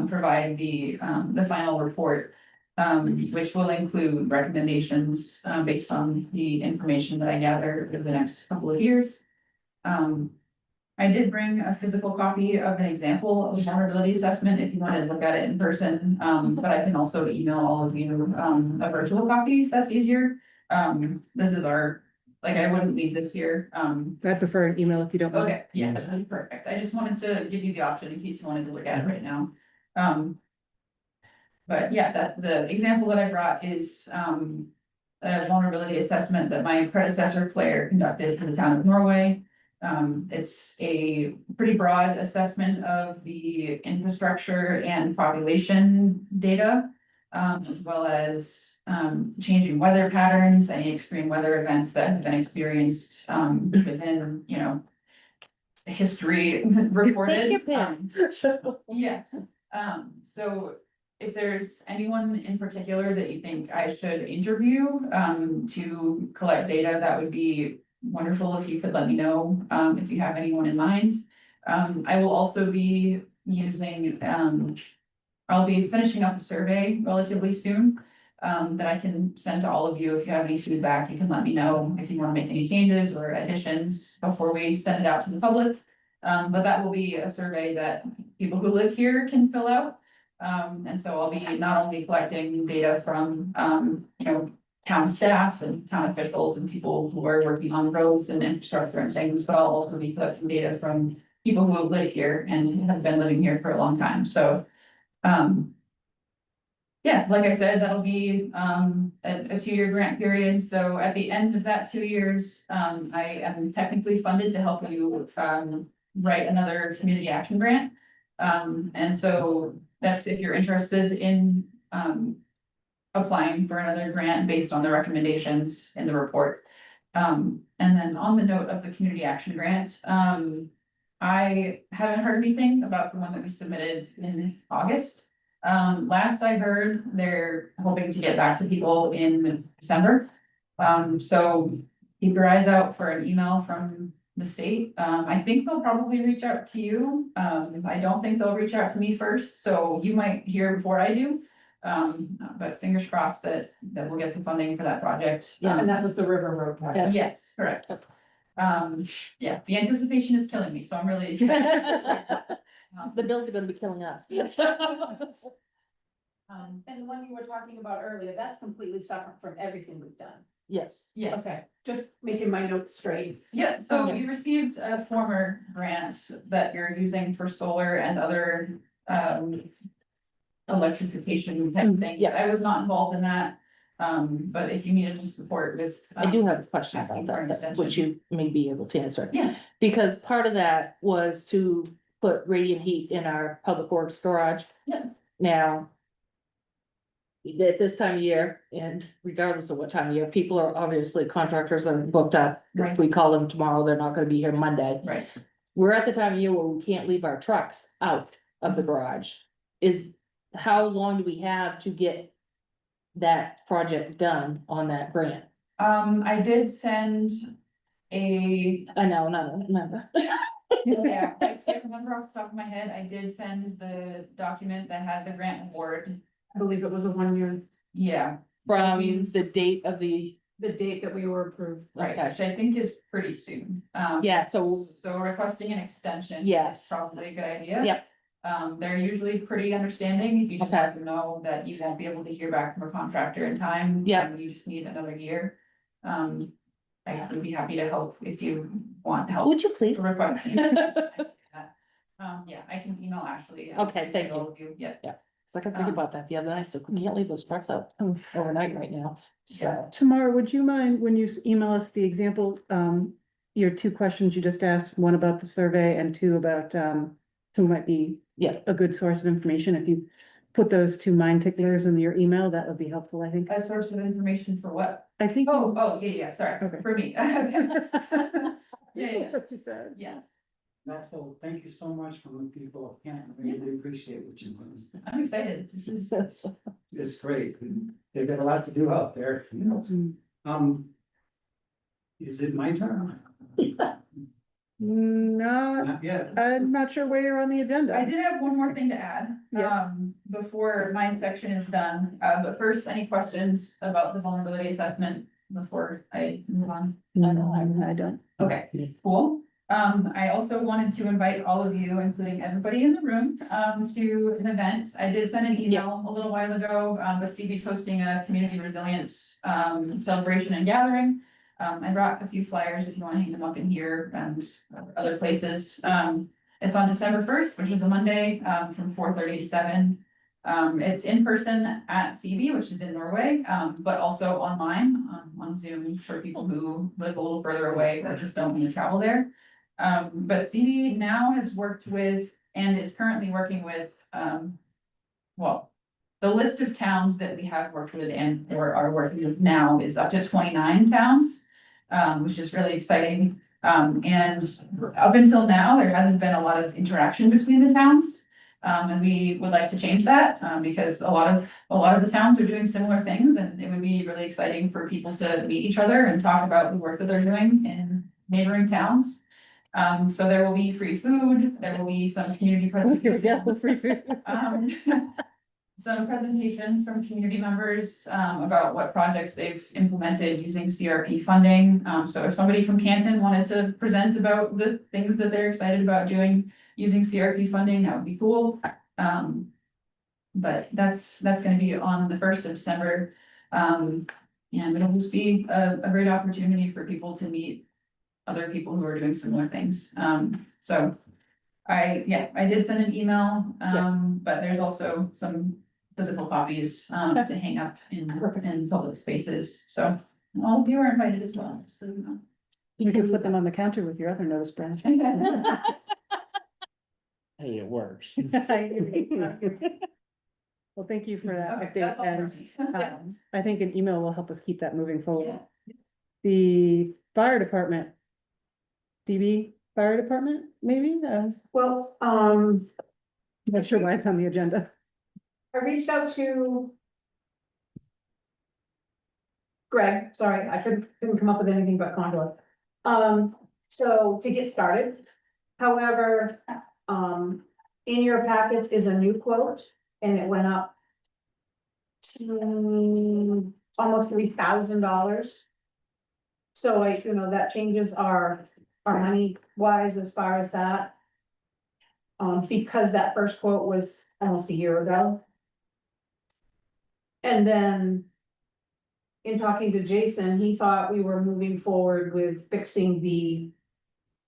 Speaker 7: provide the final report, which will include recommendations based on the information that I gather over the next couple of years. I did bring a physical copy of an example of a vulnerability assessment if you want to look at it in person, but I can also email all of you a virtual copy if that's easier. This is our, like, I wouldn't leave this here.
Speaker 1: I'd prefer an email if you don't mind.
Speaker 7: Okay, yeah, that's perfect. I just wanted to give you the option in case you wanted to look at it right now. But yeah, the example that I brought is a vulnerability assessment that my predecessor Claire conducted for the town of Norway. It's a pretty broad assessment of the infrastructure and population data as well as, changing weather patterns, any extreme weather events that have been experienced, within, history recorded.
Speaker 6: Take your pick.
Speaker 7: Yeah, so if there's anyone in particular that you think I should interview, to collect data, that would be wonderful if you could let me know, if you have anyone in mind. I will also be using, I'll be finishing up a survey relatively soon, that I can send to all of you. If you have any feedback, you can let me know if you want to make any changes or additions before we send it out to the public. But that will be a survey that people who live here can fill out. And so I'll be not only collecting data from, town staff and town officials and people who are working on roads and infrastructure and things, but I'll also be collecting data from people who live here and have been living here for a long time. So, yeah, like I said, that'll be a 2-year grant period. So at the end of that 2 years, I am technically funded to help you write another community action grant. And so that's if you're interested in applying for another grant based on the recommendations in the report. And then on the note of the community action grant, I haven't heard anything about the one that we submitted in August. Last I heard, they're hoping to get back to people in December. So keep your eyes out for an email from the state. I think they'll probably reach out to you. I don't think they'll reach out to me first, so you might hear before I do. But fingers crossed that we'll get the funding for that project.
Speaker 4: And that was the River Road project.
Speaker 7: Yes, correct. Yeah, the anticipation is killing me, so I'm really excited.
Speaker 6: The bills are gonna be killing us.
Speaker 4: And the one you were talking about earlier, that's completely separate from everything we've done.
Speaker 6: Yes.
Speaker 7: Yes.
Speaker 4: Okay, just making my notes straight.
Speaker 7: Yeah, so
Speaker 6: Okay.
Speaker 7: you received a former grant that you're using for solar and other electrification type things.
Speaker 6: yeah.
Speaker 7: I was not involved in that. But if you need any support with.
Speaker 6: I do have a question
Speaker 7: asking
Speaker 6: about
Speaker 7: for an
Speaker 6: that, which
Speaker 7: extension.
Speaker 6: you may be able to answer.
Speaker 7: Yeah.
Speaker 6: Because part of that was to put radiant heat in our public works garage.
Speaker 7: Yeah.
Speaker 6: Now. At this time of year, and regardless of what time of year, people are obviously, contractors are booked up.
Speaker 7: Right.
Speaker 6: If we call them tomorrow, they're not gonna be here Monday.
Speaker 7: Right.
Speaker 6: We're at the time of year where we can't leave our trucks out of the garage. How long do we have to get that project done on that grant?
Speaker 7: I did send a,
Speaker 6: I know, no.
Speaker 7: yeah, I can't remember off the top of my head. I did send the document that had the grant award.
Speaker 4: I believe it was a 1 year,
Speaker 7: Yeah,
Speaker 6: From
Speaker 7: means-
Speaker 6: the date of the,
Speaker 4: the date that we were approved.
Speaker 7: right,
Speaker 6: Okay.
Speaker 7: which I think is pretty soon.
Speaker 6: yeah, so,
Speaker 7: So requesting an extension.
Speaker 6: Yes.
Speaker 7: Is probably a good idea.
Speaker 6: Yep.
Speaker 7: They're usually pretty understanding if you just
Speaker 6: Okay.
Speaker 7: let them know that you won't be able to hear back from a contractor in time.
Speaker 6: Yep.
Speaker 7: and You just need another year. I would be happy to help if you want help.
Speaker 6: would you please?
Speaker 7: Request. Yeah, I can email Ashley. and
Speaker 6: Okay,
Speaker 7: CC
Speaker 6: thank
Speaker 7: all
Speaker 6: you.
Speaker 7: of you. Yeah.
Speaker 6: Cause I can think about that the other night, so we can't leave those trucks out overnight right now, so.
Speaker 1: Tamara, would you mind when you email us the example, your 2 questions you just asked, one about the survey and 2 about, who might be
Speaker 6: Yeah.
Speaker 1: a good source of information? If you put those 2 mind ticklers in your email, that would be helpful, I think.
Speaker 7: A source of information for what?
Speaker 1: I think.
Speaker 7: Yeah, sorry,
Speaker 1: Okay.
Speaker 7: for me. Yeah,
Speaker 1: That's what you said.
Speaker 7: yes,
Speaker 10: Also, thank you so much from the people of Canton. I really appreciate what you're doing.
Speaker 7: I'm excited. This is,
Speaker 10: It's great. They've got a lot to do out there, you know.
Speaker 1: Mm.
Speaker 10: Is it my turn?
Speaker 1: Not,
Speaker 10: Not yet.
Speaker 1: I'm not sure where you're on the agenda.
Speaker 7: I did have one more thing to add,
Speaker 1: Yes.
Speaker 7: before my section is done, but first, any questions about the vulnerability assessment before I move on?
Speaker 1: I don't.
Speaker 7: Okay, cool. I also wanted to invite all of you, including everybody in the room, to an event. I did send an email a little while ago, but CB's hosting a community resilience, celebration and gathering. I brought a few flyers if you want to hang them up in here and other places. It's on December 1st, which is a Monday, from 4:30 to 7. It's in person at CB, which is in Norway, but also online, on Zoom for people who live a little further away or just don't want to travel there. But CB now has worked with and is currently working with, well, the list of towns that we have worked with and or are working with now is up to 29 towns. Which is really exciting. And up until now, there hasn't been a lot of interaction between the towns. And we would like to change that, because a lot of the towns are doing similar things, and it would be really exciting for people to meet each other and talk about the work that they're doing in neighboring towns. So there will be free food, there will be some community
Speaker 6: Here we go,
Speaker 7: presentations.
Speaker 6: free food.
Speaker 7: Some presentations from community members, about what projects they've implemented using CRP funding. So if somebody from Canton wanted to present about the things that they're excited about doing using CRP funding, that would be cool. But that's gonna be on the 1st of December. And it'll just be a great opportunity for people to meet other people who are doing similar things. So I did send an email, but there's also some physical copies, to hang up in public spaces, so all of you are invited as well, so you know.
Speaker 1: You could put them on the counter with your other notice, Brad.
Speaker 3: Hey, it works.
Speaker 1: Well, thank you for that
Speaker 7: Okay, that's
Speaker 1: update,
Speaker 7: all for
Speaker 1: and
Speaker 7: me.
Speaker 1: I think an email will help us keep that moving forward.
Speaker 7: Yeah.
Speaker 1: The fire department. DB fire department, maybe,
Speaker 4: Well,
Speaker 1: I'm not sure why it's on the agenda.
Speaker 4: I reached out to Greg, sorry, I couldn't come up with anything but Condor. So to get started, however, in your packets is a new quote, and it went up to almost $3,000. So that changes our money wise as far as that. Because that first quote was almost a year ago. And then in talking to Jason, he thought we were moving forward with fixing the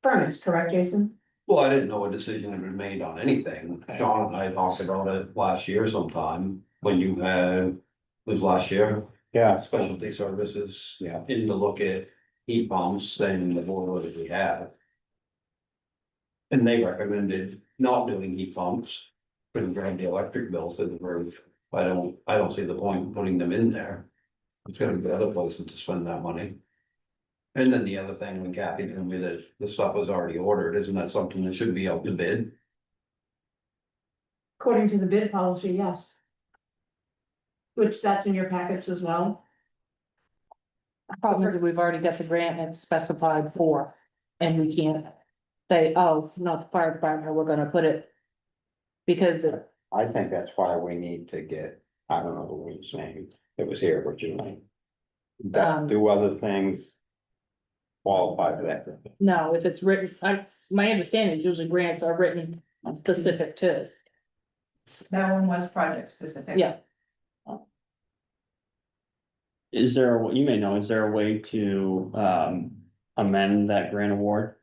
Speaker 4: furnace, correct, Jason?
Speaker 8: Well, I didn't know a decision had been made on anything. John and I talked about it last year sometime, when you had, it was last year,
Speaker 5: Yeah,
Speaker 8: specialty services.
Speaker 5: Yeah.
Speaker 8: In to look at heat pumps and the boiler that we had. And they recommended not doing heat pumps, couldn't drive the electric bills through the roof. I don't see the point in putting them in there. It's gonna be other places to spend that money. And then the other thing, when Kathy told me that the stuff was already ordered, isn't that something that should be out to bid?
Speaker 4: According to the bid policy, yes. Which that's in your packets as well.
Speaker 6: Problem is that we've already got the grant and it's specified for, and we can't say, oh, not the fire department, we're gonna put it. Because
Speaker 5: I think that's why we need to get, I don't know the woman's name, that was here originally.
Speaker 6: Um,
Speaker 5: Do other things. Qualify for that.
Speaker 6: no, if it's written, my understanding is usually grants are written specific to,
Speaker 7: That one was project specific.
Speaker 6: yeah.
Speaker 3: Is there, you may know, is there a way to amend that grant award?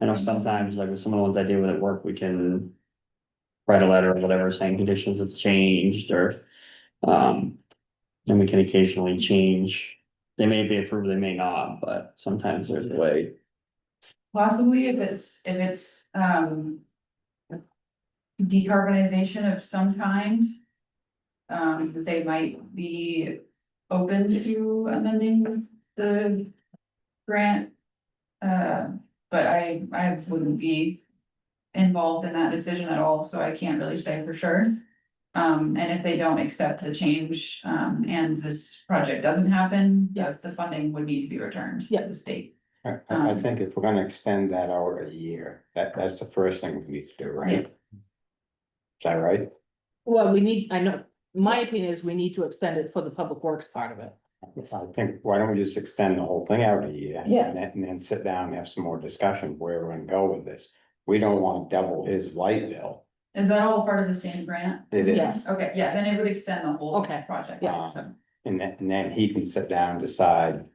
Speaker 3: I know sometimes, like with some of the ones I do with at work, we can write a letter or whatever, saying conditions have changed, or and we can occasionally change. They may be approved, they may not, but sometimes there's a way.
Speaker 7: Possibly if it's decarbonization of some kind. That they might be open to amending the grant. But I wouldn't be involved in that decision at all, so I can't really say for sure. And if they don't accept the change, and this project doesn't happen, the funding would need to be returned to the state.
Speaker 5: I think if we're gonna extend that out a year, that's the first thing we need to do, right?
Speaker 7: Yeah.
Speaker 5: Is that right?
Speaker 6: Well, we need, I know, my opinion is we need to extend it for the public works part of it.
Speaker 5: I think, why don't we just extend the whole thing out a year?
Speaker 6: Yeah.
Speaker 5: And then sit down and have some more discussion where we're gonna go with this. We don't wanna double his light bill.
Speaker 7: Is that all part of the same grant?
Speaker 5: It is.
Speaker 6: Yes.
Speaker 7: Okay, yeah, then it would extend the whole
Speaker 6: Okay,
Speaker 7: project.
Speaker 6: yeah.
Speaker 7: So,
Speaker 5: And then he can sit down and decide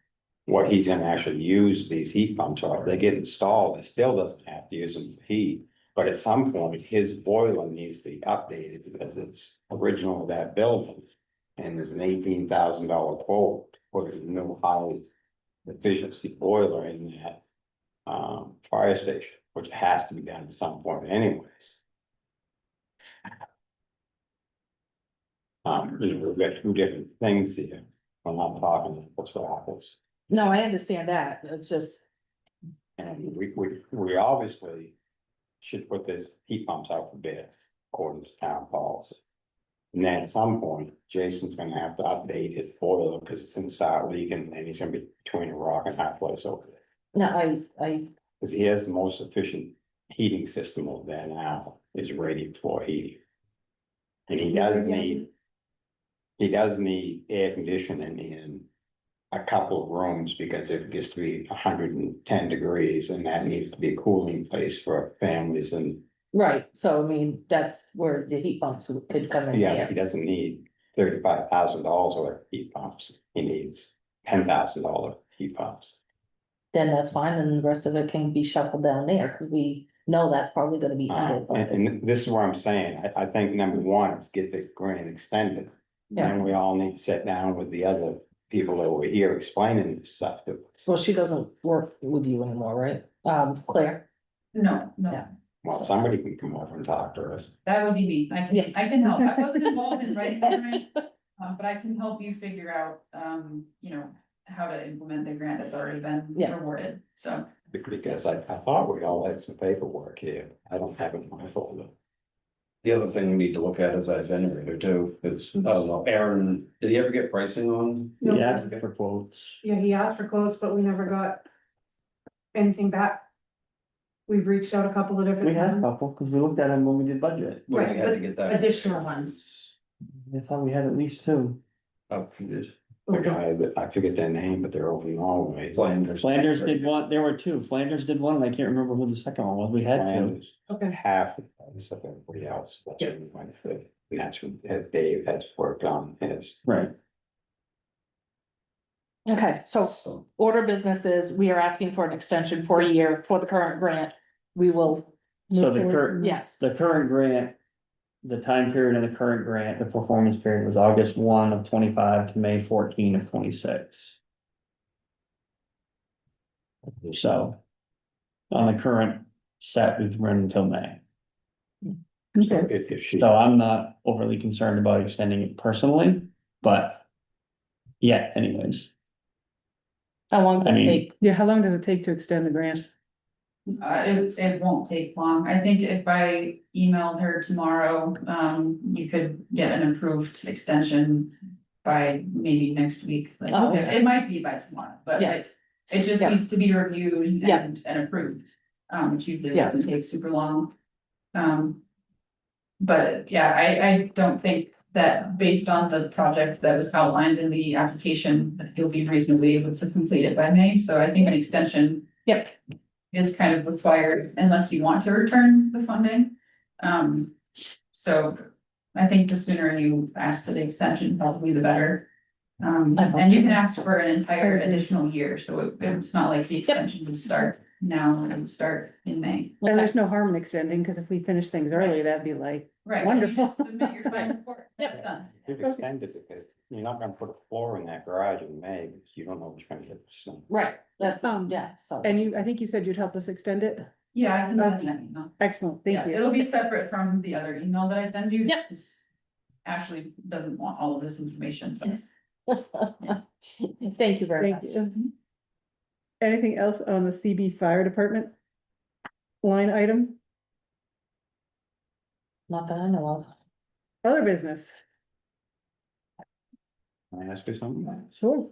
Speaker 5: what he's gonna actually use these heat pumps on. If they get installed, he still doesn't have to use them for heat. But at some point, his boiler needs to be updated because it's original to that building. And there's an $18,000 quote for a new high efficiency boiler in that fire station, which has to be done at some point anyways. We've got two different things here. I'm not talking what's for apples.
Speaker 6: No, I understand that, it's just,
Speaker 5: And we obviously should put this heat pumps out for bid according to town policy. And then at some point, Jason's gonna have to update his boiler because it's gonna start leaking and he's gonna be between a rock and a hard place over there.
Speaker 6: no, I,
Speaker 5: Cause he has the most efficient heating system over there now, is radiant floor heating. And he does need air conditioning in a couple of rooms because it gets to be 110 degrees and that needs to be a cooling place for families and.
Speaker 6: right, so I mean, that's where the heat pumps could come in
Speaker 5: Yeah, he
Speaker 6: there.
Speaker 5: doesn't need $35,000 worth of heat pumps, he needs $10,000 heat pumps.
Speaker 6: Then that's fine, and the rest of it can be shuffled down there, cause we know that's probably gonna be underfunded.
Speaker 5: And this is what I'm saying, I think number one is get the grant extended.
Speaker 6: Yeah.
Speaker 5: And we all need to sit down with the other people that were here explaining this stuff to us.
Speaker 6: Well, she doesn't work with you anymore, right? Claire?
Speaker 7: No,
Speaker 6: Yeah.
Speaker 7: no,
Speaker 5: Well, somebody can come over and talk to us.
Speaker 7: that would be me.
Speaker 6: Yeah.
Speaker 7: I can help. I wasn't involved in writing the grant. But I can help you figure out, you know, how to implement the grant that's already been
Speaker 6: Yeah.
Speaker 7: awarded, so.
Speaker 5: Because I thought we all had some paperwork here, I don't have it in my folder.
Speaker 8: The other thing we need to look at is that generator too, it's, I don't know, Aaron, did he ever get pricing on?
Speaker 4: No.
Speaker 3: Yeah, for quotes.
Speaker 4: Yeah, he asked for quotes, but we never got anything back. We've reached out a couple of different.
Speaker 3: We had a
Speaker 4: times.
Speaker 3: couple, cause we looked at them when we did budget.
Speaker 8: When we
Speaker 4: Right,
Speaker 8: had to
Speaker 4: but
Speaker 8: get that.
Speaker 4: additional ones.
Speaker 3: I thought we had at least two.
Speaker 8: Oh, he did.
Speaker 5: The guy that, I forget their name, but they're over in Norway.
Speaker 8: Flanders.
Speaker 3: Flanders did one, there were two, Flanders did one, and I can't remember who the second one was, we had two.
Speaker 5: Flanders,
Speaker 4: Okay.
Speaker 5: half the price of everybody else. But and that's what Dave has worked on his.
Speaker 3: Right.
Speaker 6: Okay, so order businesses, we are asking for an extension for a year for the current grant. We will,
Speaker 3: So the current,
Speaker 6: yes,
Speaker 3: the current grant, the time period in the current grant, the performance period was August 1 of 25 to May 14 of 26. So. On the current set, we've run until May,
Speaker 5: So if she,
Speaker 3: so I'm not overly concerned about extending it personally, but. Yeah, anyways,
Speaker 6: how long does
Speaker 3: I
Speaker 6: that
Speaker 3: mean-
Speaker 6: take?
Speaker 1: Yeah, how long does it take to extend the grant?
Speaker 7: It won't take long. I think if I emailed her tomorrow, you could get an approved extension by maybe next week. Like,
Speaker 6: Oh, okay.
Speaker 7: it might be by tomorrow, but
Speaker 6: Yeah.
Speaker 7: like, it just
Speaker 6: Yeah.
Speaker 7: needs to be reviewed
Speaker 6: Yeah.
Speaker 7: and approved. Which usually
Speaker 6: Yeah.
Speaker 7: doesn't take super long. But yeah, I don't think that based on the project that was outlined in the application, that he'll be reasonably able to complete it by May, so I think an extension.
Speaker 6: Yep.
Speaker 7: Is kind of required unless you want to return the funding. So I think the sooner you ask for the extension, probably the better. And you can ask for an entire additional year, so it's not like the extension would start now, it would start in May.
Speaker 1: And there's no harm in extending, because if we finish things early, that'd be like,
Speaker 7: Right.
Speaker 1: Wonderful.
Speaker 7: You just submit your final report,
Speaker 6: Yep.
Speaker 7: it's done.
Speaker 5: you've extended it, because you're not gonna put a floor in that garage in May, because you don't know what's gonna get. So,
Speaker 6: Right, that's,
Speaker 1: Um,
Speaker 6: yeah, so.
Speaker 1: and you, I think you said you'd help us extend it.
Speaker 7: Yeah, I can send that email.
Speaker 1: Excellent,
Speaker 7: Yeah,
Speaker 1: thank you.
Speaker 7: it'll be separate from the other email that I send you.
Speaker 6: Yep.
Speaker 7: 'Cause Ashley doesn't want all of this information, but.
Speaker 6: Thank you very
Speaker 1: Thank
Speaker 6: much.
Speaker 1: you. Anything else on the CB Fire Department? Line item,
Speaker 6: Not that I know of.
Speaker 1: other business,
Speaker 5: can I ask you something?
Speaker 1: sure.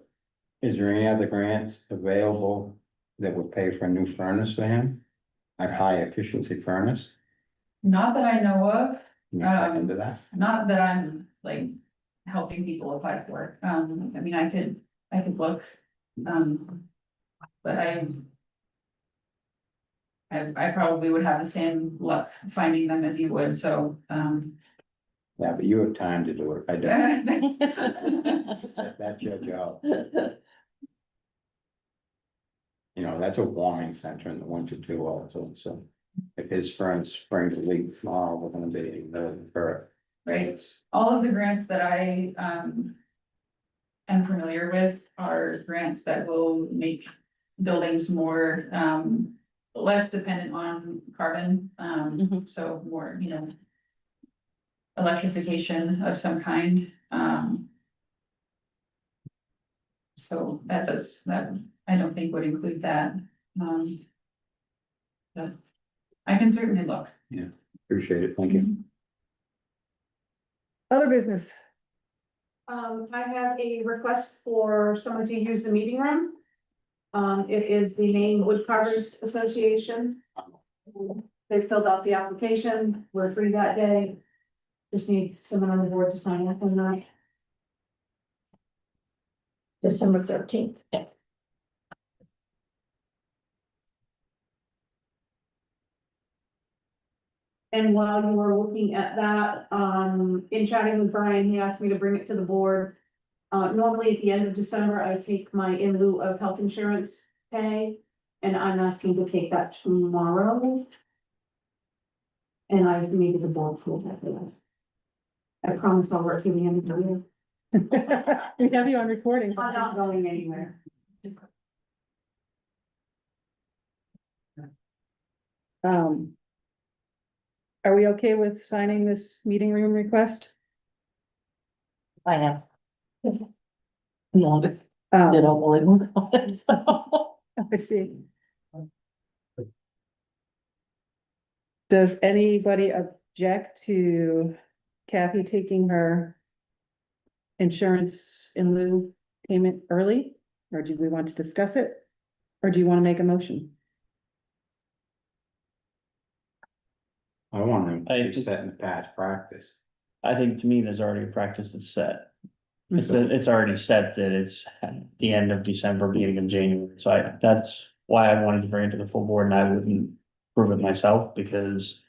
Speaker 5: Is there any other grants available that would pay for a new furnace for him? A high efficiency furnace?
Speaker 7: Not that I know of,
Speaker 5: Can you check into that?
Speaker 7: not that I'm like helping people apply for. I mean, I could look. But I probably would have the same luck finding them as you would, so,
Speaker 5: Yeah, but you have time to do it, I don't, that's your job. You know, that's a warming center in the winter too also, so. If his furnace springs a leak tomorrow, we're gonna be in the,
Speaker 7: right? All of the grants that I, am familiar with are grants that will make buildings more, less dependent on carbon,
Speaker 6: Mhm.
Speaker 7: so more, electrification of some kind. So that I don't think would include that, but I can certainly look.
Speaker 5: Appreciate it, thank you.
Speaker 1: Other business.
Speaker 4: I have a request for someone to use the meeting room. It is the Maine Woodcarvers Association. They filled out the application, we're free that day. Just need someone on the board to sign up on that.
Speaker 2: December 13th.
Speaker 4: And while you were looking at that, in chatting with Brian, he asked me to bring it to the board. Normally at the end of December, I take my in lieu of health insurance pay, and I'm asking to take that tomorrow. And I've made the board full that day. I promise I'll work through the end of the year.
Speaker 1: We have you on recording.
Speaker 4: I'm not going anywhere.
Speaker 1: Are we okay with signing this meeting room request?
Speaker 6: I am. No, but
Speaker 1: Um,
Speaker 6: they don't really look on it, so.
Speaker 1: I see. Does anybody object to Kathy taking her insurance in lieu payment early? Or do we want to discuss it? Or do you want to make a motion?
Speaker 5: I want them
Speaker 3: I-
Speaker 5: to set in the past practice.
Speaker 3: I think to me, there's already a practice that's set. It's,
Speaker 5: So-
Speaker 3: it's already set that it's at the end of December, beginning of January, so that's why I wanted to bring it to the full board and I wouldn't prove it myself, because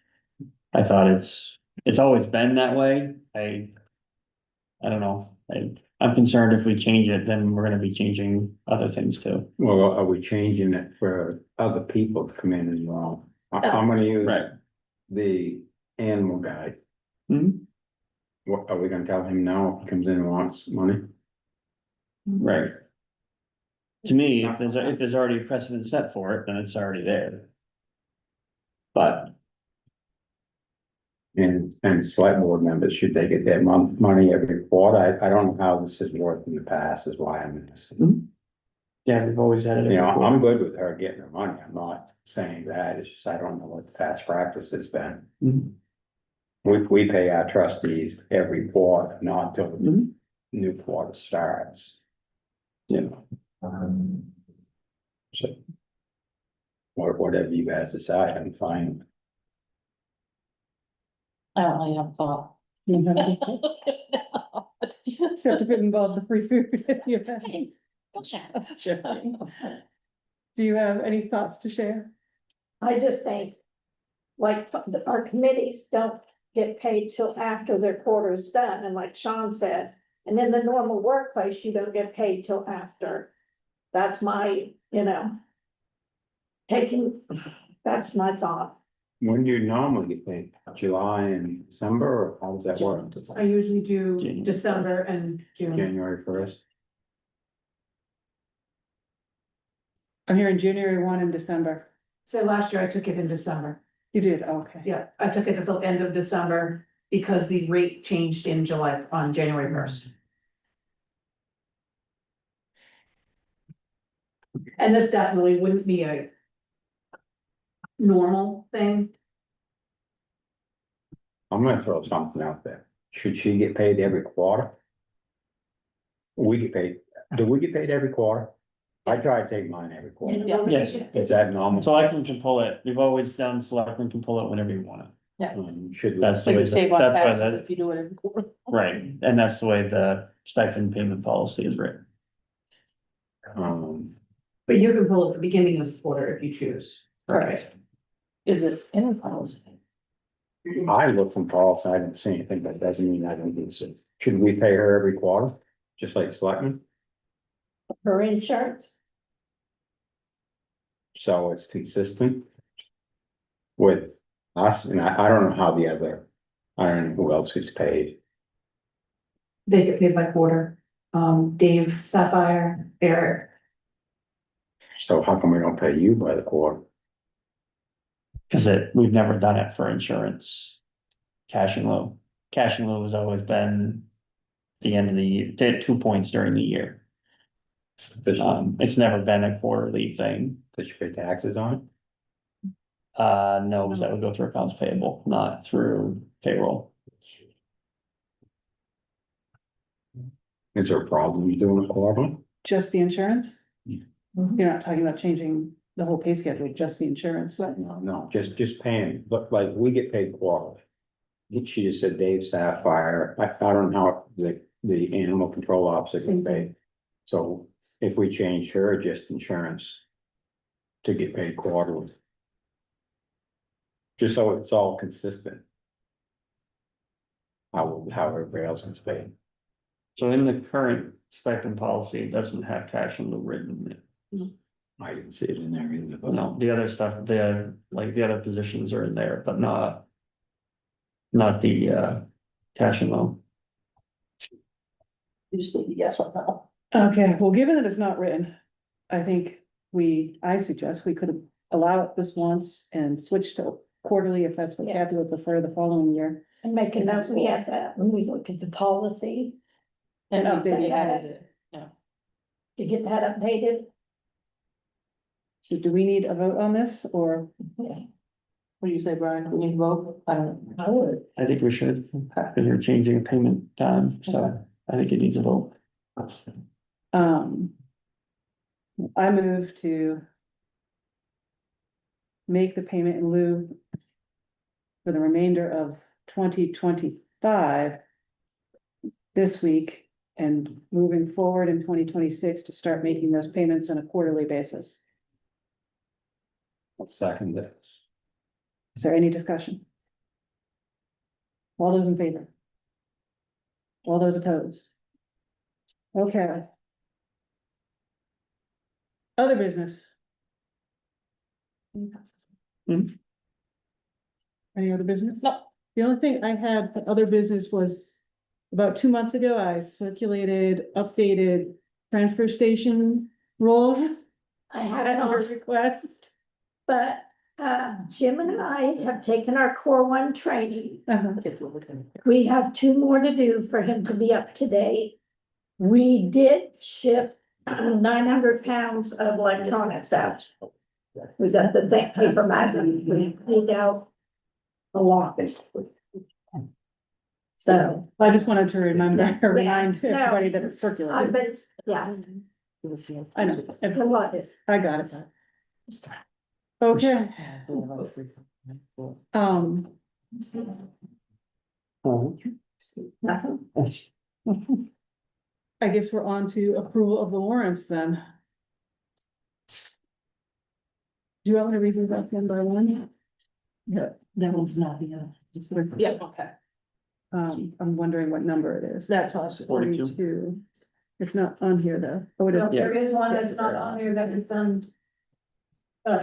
Speaker 3: I thought it's always been that way. I don't know, I'm concerned if we change it, then we're gonna be changing other things too.
Speaker 5: Well, are we changing it for other people to come in and I'm gonna use the animal guy.
Speaker 3: Mhm.
Speaker 5: What, are we gonna tell him no if he comes in and wants money?
Speaker 3: Right. To me, if there's already a precedent set for it, then it's already there. But
Speaker 5: And select board members, should they get their money every quarter? I don't know how this has worked in the past, is why I'm asking.
Speaker 3: yeah, we've always had it.
Speaker 5: You know,
Speaker 3: every
Speaker 5: I'm
Speaker 3: quarter.
Speaker 5: good with her getting her money, I'm not saying that, it's just I don't know what the past practice has been.
Speaker 3: Mhm.
Speaker 5: We pay our trustees every quarter, not till the
Speaker 3: Mhm.
Speaker 5: new quarter starts.
Speaker 3: Yeah.
Speaker 5: So. Whatever you guys decide, I'm fine.
Speaker 6: I don't really have a thought.
Speaker 1: Except if it involved the free food at the event. Do you have any thoughts to share?
Speaker 2: I just think, like, our committees don't get paid till after their quarter's done, and like Sean said, and in the normal workplace, you don't get paid till after. That's my, that's my thought.
Speaker 5: When do you normally get paid? July and December, or how does that work?
Speaker 4: I usually do
Speaker 3: January.
Speaker 4: December and June.
Speaker 5: January 1st?
Speaker 1: I'm hearing January 1 in December.
Speaker 4: So last year I took it in December.
Speaker 1: You did, okay.
Speaker 4: Yeah, I took it at the end of December because the rate changed in July, on January 1st. And this definitely wouldn't be a normal thing.
Speaker 5: I'm gonna throw something out there. Should she get paid every quarter? We get paid, do we get paid every quarter? I try to take mine every quarter.
Speaker 3: Yes.
Speaker 5: Is that normal?
Speaker 3: Selectmen can pull it, we've always done selectmen can pull it whenever you want it.
Speaker 5: Should we?
Speaker 3: That's
Speaker 6: So
Speaker 3: the way,
Speaker 6: you save on
Speaker 3: that's why
Speaker 6: taxes
Speaker 3: that,
Speaker 6: if you do it every quarter.
Speaker 3: right, and that's the way the stipend payment policy is written.
Speaker 4: But you can pull at the beginning of the quarter if you choose.
Speaker 6: Correct. Is it in the policy?
Speaker 5: I look from Paul's, I didn't see anything, but doesn't mean I don't get it. Should we pay her every quarter, just like selectmen?
Speaker 2: Her insurance,
Speaker 5: So it's consistent with us, and I don't know how the other, I don't know who else gets paid.
Speaker 4: They get paid by quarter. Dave, Sapphire, Eric.
Speaker 5: So how come we don't pay you by the quarter?
Speaker 3: Cause we've never done it for insurance. Cash and low has always been the end of the year, at 2 points during the year. It's never been a quarterly thing.
Speaker 5: Does you pay taxes on it?
Speaker 3: No, because that would go through accounts payable, not through payroll.
Speaker 5: Is there a problem with doing it quarterly?
Speaker 1: Just the insurance?
Speaker 5: Yeah.
Speaker 1: You're not talking about changing the whole pay schedule, just the insurance.
Speaker 5: No, just paying, but like, we get paid quarterly. She just said Dave Sapphire, I don't know how the animal control officer
Speaker 1: Same
Speaker 5: get paid. So if we change her, just insurance to get paid quarterly. Just so it's all consistent. How everybody else is paid.
Speaker 3: So in the current stipend policy, it doesn't have cash in lieu written in it.
Speaker 5: I didn't see it in there either, but
Speaker 3: No, the other stuff, the other positions are in there, but not. Not the cash and loan.
Speaker 6: You just need a yes or no.
Speaker 1: Okay, well, given that it's not written, I think I suggest we could allow it this once and switch to quarterly if that's what Kathy would prefer the following year.
Speaker 2: And make a note, we have that when we look at the policy,
Speaker 6: And
Speaker 1: And
Speaker 6: we say
Speaker 1: update
Speaker 6: that
Speaker 2: it.
Speaker 6: is it, yeah.
Speaker 2: to get that updated.
Speaker 1: So do we need a vote on this or?
Speaker 2: Yeah,
Speaker 6: What do you say, Brian? We need to vote? I don't know.
Speaker 2: I would.
Speaker 3: I think we should, because you're changing payment time, so I think it needs a vote.
Speaker 1: I move to make the payment in lieu for the remainder of 2025 this week and moving forward in 2026 to start making those payments on a quarterly basis.
Speaker 5: I'll second it.
Speaker 1: Is there any discussion? All those in favor? All those opposed? Okay. Other business?
Speaker 3: Hmm.
Speaker 1: Any other business?
Speaker 6: No.
Speaker 1: The only thing I had for other business was about 2 months ago, I circulated updated transfer station rules
Speaker 2: I have
Speaker 1: at your
Speaker 2: not,
Speaker 1: request.
Speaker 2: but Jim and I have taken our core one training. We have 2 more to do for him to be up to date. We did ship 900 pounds of electronics out. We got the thick paper magazine, we pulled out a lot. So,
Speaker 1: I just wanted to remember,
Speaker 2: Yeah,
Speaker 1: remind
Speaker 2: no.
Speaker 1: everybody that it's
Speaker 2: I've
Speaker 1: circulated.
Speaker 2: been, yeah,
Speaker 1: I know,
Speaker 2: a lot.
Speaker 1: I got it. Okay,
Speaker 2: Nothing.
Speaker 1: I guess we're on to approval of the warrants then. Do you want me to read these up one by one?
Speaker 6: Yeah, that one's not, yeah, okay,
Speaker 1: I'm wondering what number it is.
Speaker 6: that's awesome.
Speaker 3: 42.
Speaker 1: It's not on here though. Oh, it is.
Speaker 4: No, there is one that's not on there that was done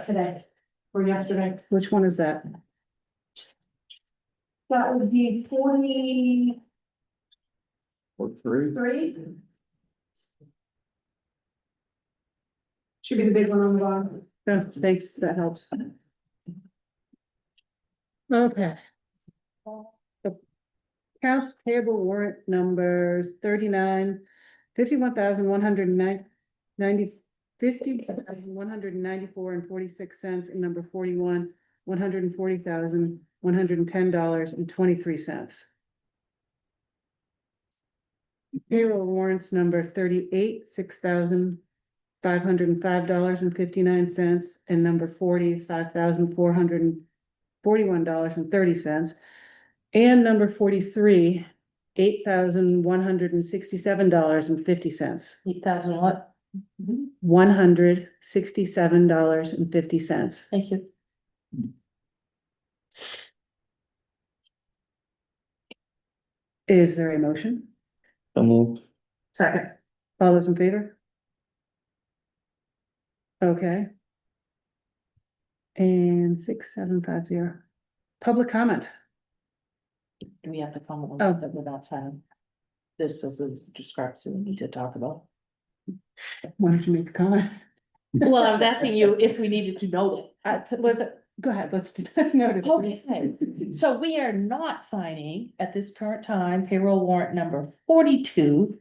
Speaker 4: today or yesterday.
Speaker 1: Which one is that?
Speaker 4: That would be 43. Should be the big one on the bottom.
Speaker 1: Oh, thanks, that helps. Okay. The accounts payable warrant numbers 39, 51,194 and 46 cents, and number 41, $140,110.23. Payroll warrants number 38, $6,505.59, and number 40, $5,441.30, and number 43, $8,167.50.
Speaker 6: 8,000 what?
Speaker 1: $167.50.
Speaker 6: Thank you.
Speaker 1: Is there a motion?
Speaker 3: So moved.
Speaker 6: Second.
Speaker 1: All those in favor? Okay. And 6750. Public comment.
Speaker 6: Do we have to come
Speaker 1: Oh.
Speaker 6: without signing? This is a discrepancy we need to talk about.
Speaker 1: Why don't you make the comment?
Speaker 6: Well, I was asking you if we needed to note it.
Speaker 1: With Go ahead, let's note it.
Speaker 6: Okay, so we are not signing at this current time payroll warrant number 42.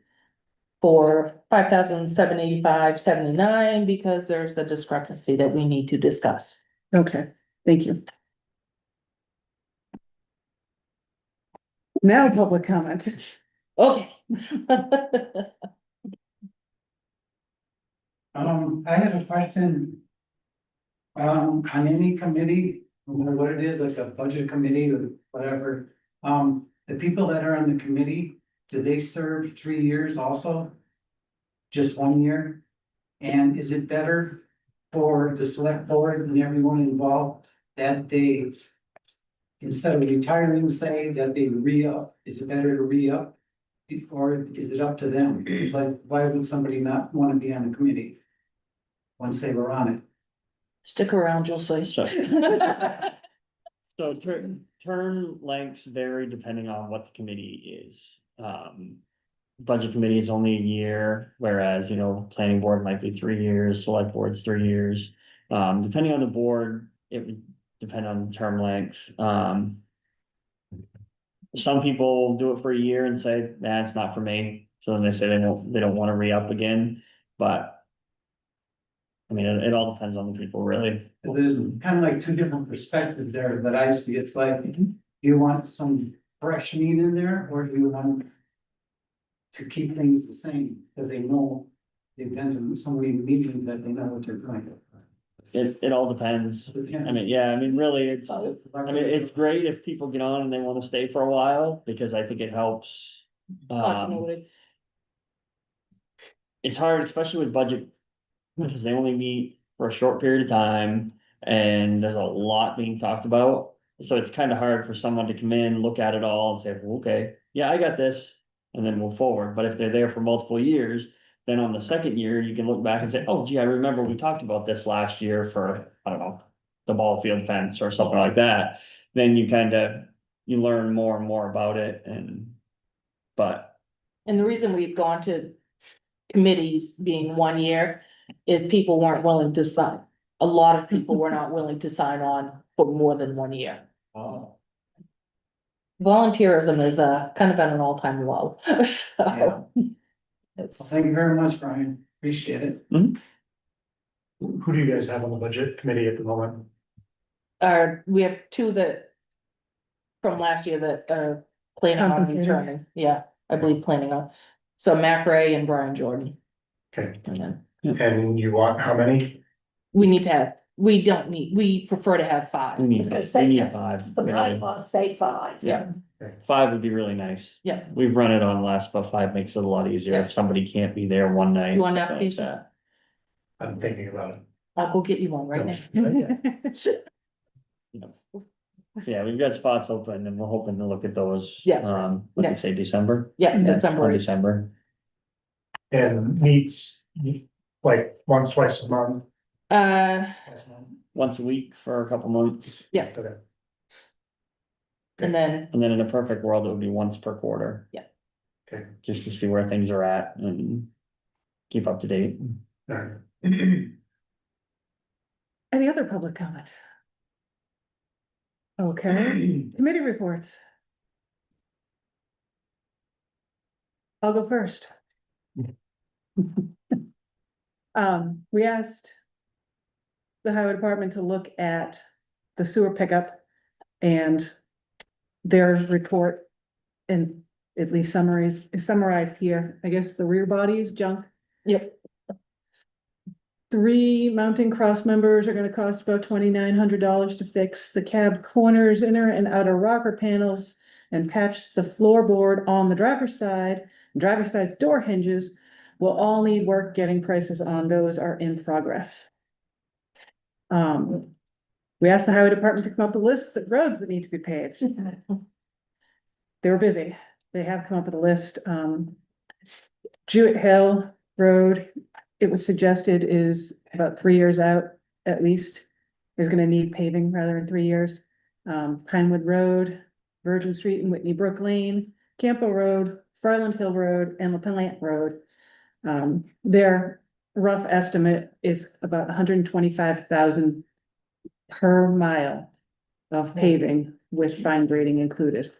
Speaker 6: For 5,785.79 because there's a discrepancy that we need to discuss.
Speaker 1: Okay, thank you. Now public comment.
Speaker 6: Okay.
Speaker 10: I had a question. On any committee, no matter what it is, like a budget committee or whatever, the people that are on the committee, do they serve 3 years also? Just 1 year? And is it better for the select board and everyone involved that they, instead of retiring, say that they re-up, is it better to re-up? Or is it up to them? It's like, why would somebody not want to be on the committee? Once they were on it?
Speaker 6: Stick around, you'll see.
Speaker 3: So, so term lengths vary depending on what the committee is. Budget committee is only a year, whereas, planning board might be 3 years, select board's 3 years. Depending on the board, it would depend on the term length. Some people do it for a year and say, nah, it's not for me. So then they say they don't want to re-up again, but. I mean, it all depends on the people, really.
Speaker 10: There's kind of like two different perspectives there that I see. It's like, do you want some fresh meat in there, or do you want to keep things the same? Because they know they've been to so many meetings that they know what they're doing.
Speaker 3: It all depends. I mean, yeah, I mean, really, it's great if people get on and they want to stay for a while, because I think it helps.
Speaker 6: Continuity.
Speaker 3: It's hard, especially with budget, because they only meet for a short period of time and there's a lot being talked about. So it's kind of hard for someone to come in, look at it all and say, well, okay, yeah, I got this, and then move forward. But if they're there for multiple years, then on the second year, you can look back and say, oh, gee, I remember we talked about this last year for, I don't know, the ball field fence or something like that. Then you learn more and more about it but.
Speaker 6: And the reason we've gone to committees being 1 year is people weren't willing to sign. A lot of people were not willing to sign on for more than 1 year.
Speaker 10: Oh.
Speaker 6: Volunteerism is kind of at an all-time low,
Speaker 10: Yeah.
Speaker 6: so. It's,
Speaker 10: Thank you very much, Brian. Appreciate it.
Speaker 11: Who do you guys have on the budget committee at the moment?
Speaker 6: we have two that. From last year that are planning on
Speaker 1: Concentrated.
Speaker 6: returning, yeah, I believe planning on, so Mac Ray and Brian Jordan.
Speaker 11: Okay,
Speaker 6: And then
Speaker 11: and you want how many?
Speaker 6: we prefer to have 5.
Speaker 3: We need 5.
Speaker 2: The
Speaker 3: really.
Speaker 2: bylaws say 5.
Speaker 3: Yeah. 5 would be really nice.
Speaker 6: Yeah.
Speaker 3: We've run it on last, but 5 makes it a lot easier
Speaker 6: Yeah.
Speaker 3: if somebody can't be there one night.
Speaker 6: You want an
Speaker 3: something like
Speaker 6: application?
Speaker 3: that.
Speaker 11: I'm thinking about it.
Speaker 6: I'll go get you one right now.
Speaker 3: Yeah, we've got spots open and we're hoping to look at those.
Speaker 6: Yeah.
Speaker 3: What did you
Speaker 6: Next.
Speaker 3: say, December?
Speaker 6: Yeah,
Speaker 3: On
Speaker 6: December.
Speaker 3: December.
Speaker 11: And meets like once, twice a month. Twice a month.
Speaker 3: Once a week for a couple months.
Speaker 11: Okay.
Speaker 6: And then,
Speaker 3: And then in a perfect world, it would be once per quarter.
Speaker 6: Yeah.
Speaker 11: Okay.
Speaker 3: Just to see where things are at and keep up to date.
Speaker 11: All right.
Speaker 1: Any other public comment? Okay, committee reports. I'll go first. We asked the highway department to look at the sewer pickup and their report, and at least summarized here. I guess the rear body is junk.
Speaker 6: yep,
Speaker 1: 3 mounting cross members are gonna cost about $2,900 to fix. The cab corners, inner and outer rocker panels, and patch the floorboard on the driver's side's door hinges will all need work. Getting prices on those are in progress. We asked the highway department to come up with a list of roads that need to be paved. They were busy. They have come up with a list. Jewett Hill Road, it was suggested, is about 3 years out, at least. Is gonna need paving rather than 3 years. Pinewood Road, Virgin Street and Whitney Brook Lane, Campo Road, Farland Hill Road, and LaPellant Road. Their rough estimate is about $125,000 per mile of paving with fine grading included.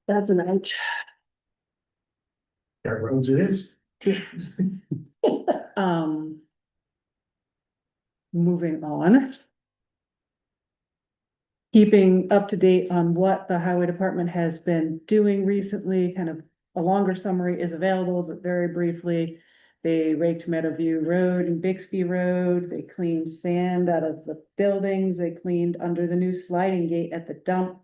Speaker 6: That's an ouch.
Speaker 11: Dirt roads it is.
Speaker 1: Um. Moving on. Keeping up to date on what the highway department has been doing recently, kind of a longer summary is available, but very briefly. They raked Meadowview Road and Bixby Road, they cleaned sand out of the buildings, they cleaned under the new sliding gate at the dump.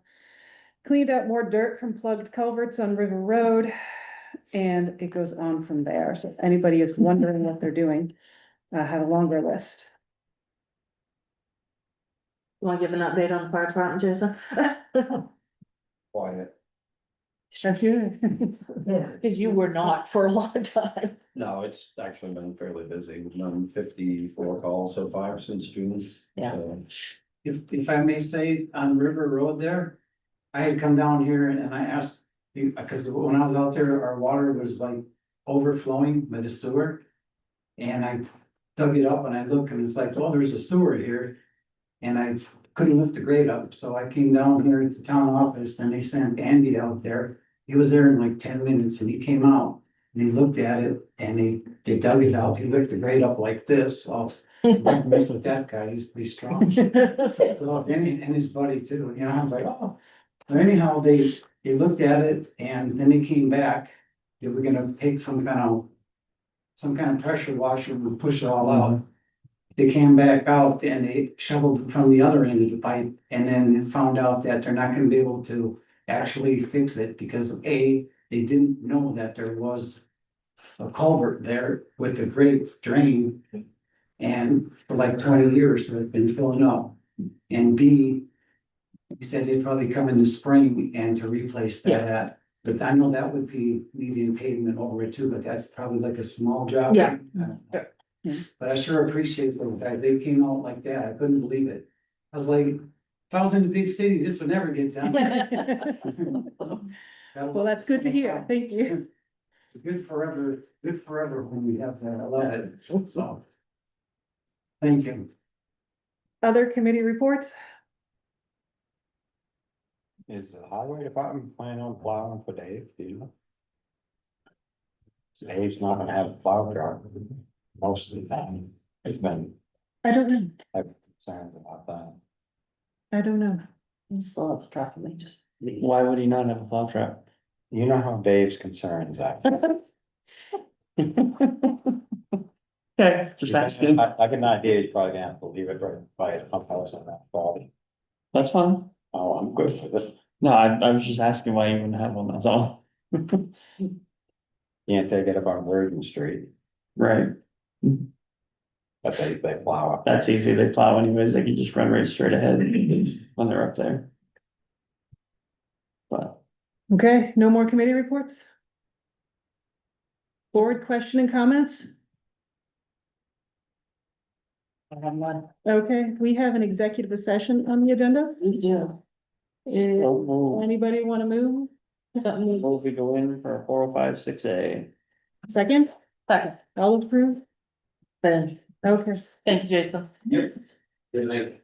Speaker 1: Cleaned out more dirt from plugged culverts on River Road. And it goes on from there, so if anybody is wondering what they're doing, I have a longer list.
Speaker 6: You wanna give an update on the fire department, Jason?
Speaker 5: Quiet.
Speaker 1: Sure.
Speaker 6: Yeah, cause you were not for a long time.
Speaker 8: No, it's actually been fairly busy. We've done 54 calls so far since June.
Speaker 6: Yeah.
Speaker 8: So,
Speaker 10: If I may say, on River Road there, I had come down here and I asked, because when I was out there, our water was like overflowing with the sewer. And I dug it up and I looked and it's like, oh, there's a sewer here. And I couldn't lift the grate up, so I came down here at the town office and they sent Andy out there. He was there in like 10 minutes and he came out and he looked at it and they dug it out. He lifted the grate up like this. Well, don't mess with that guy, he's pretty strong. Well, and his buddy too, you know, I was like, oh. But anyhow, they looked at it and then they came back. They were gonna take some kind of pressure washer and push it all out. They came back out and they shoveled it from the other end of the pipe and then found out that they're not gonna be able to actually fix it because A, they didn't know that there was a culvert there with a great drain. And for like 20 years, it's been filling up. And B, he said they'd probably come in the spring and to replace that. But I know that would be needing pavement over it too, but that's probably like a small job.
Speaker 6: Yeah.
Speaker 10: I don't know. But I sure appreciate those guys. They came out like that. I couldn't believe it. I was like, if I was in the big cities, this would never get done.
Speaker 1: Well, that's good to hear, thank you.
Speaker 10: Good forever when we have that, so. Thank you.
Speaker 1: Other committee reports?
Speaker 5: Is the highway department planning on plowing for Dave, do you know? Dave's not gonna have a plow truck most of the time. It's been,
Speaker 6: I don't know,
Speaker 5: I've concerned about that.
Speaker 1: I don't know.
Speaker 6: you still have to track of me, just.
Speaker 3: Why would he not have a plow truck?
Speaker 5: You know how Dave's concerns are.
Speaker 3: Okay, just asking.
Speaker 5: I get an idea, you're probably gonna have to leave it right by his pump house on that fall.
Speaker 3: That's fine.
Speaker 5: Oh, I'm good with it.
Speaker 3: No, I was just asking why you wouldn't have one, that's all.
Speaker 5: Can't take it up on Virgin Street,
Speaker 3: Right,
Speaker 5: but they plow up.
Speaker 3: that's easy, they plow anyways, they can just run right straight ahead when they're up there. But,
Speaker 1: Okay, no more committee reports? Board question and comments?
Speaker 6: I have one.
Speaker 1: Okay, we have an executive session on the agenda.
Speaker 6: We do.
Speaker 1: Is anybody want to move?
Speaker 6: Something.
Speaker 3: will we go in for 405-6A?
Speaker 1: Second,
Speaker 6: Second,
Speaker 1: all approved?
Speaker 6: then,
Speaker 1: Okay.
Speaker 6: thank you, Jason.
Speaker 8: Yep. Good night.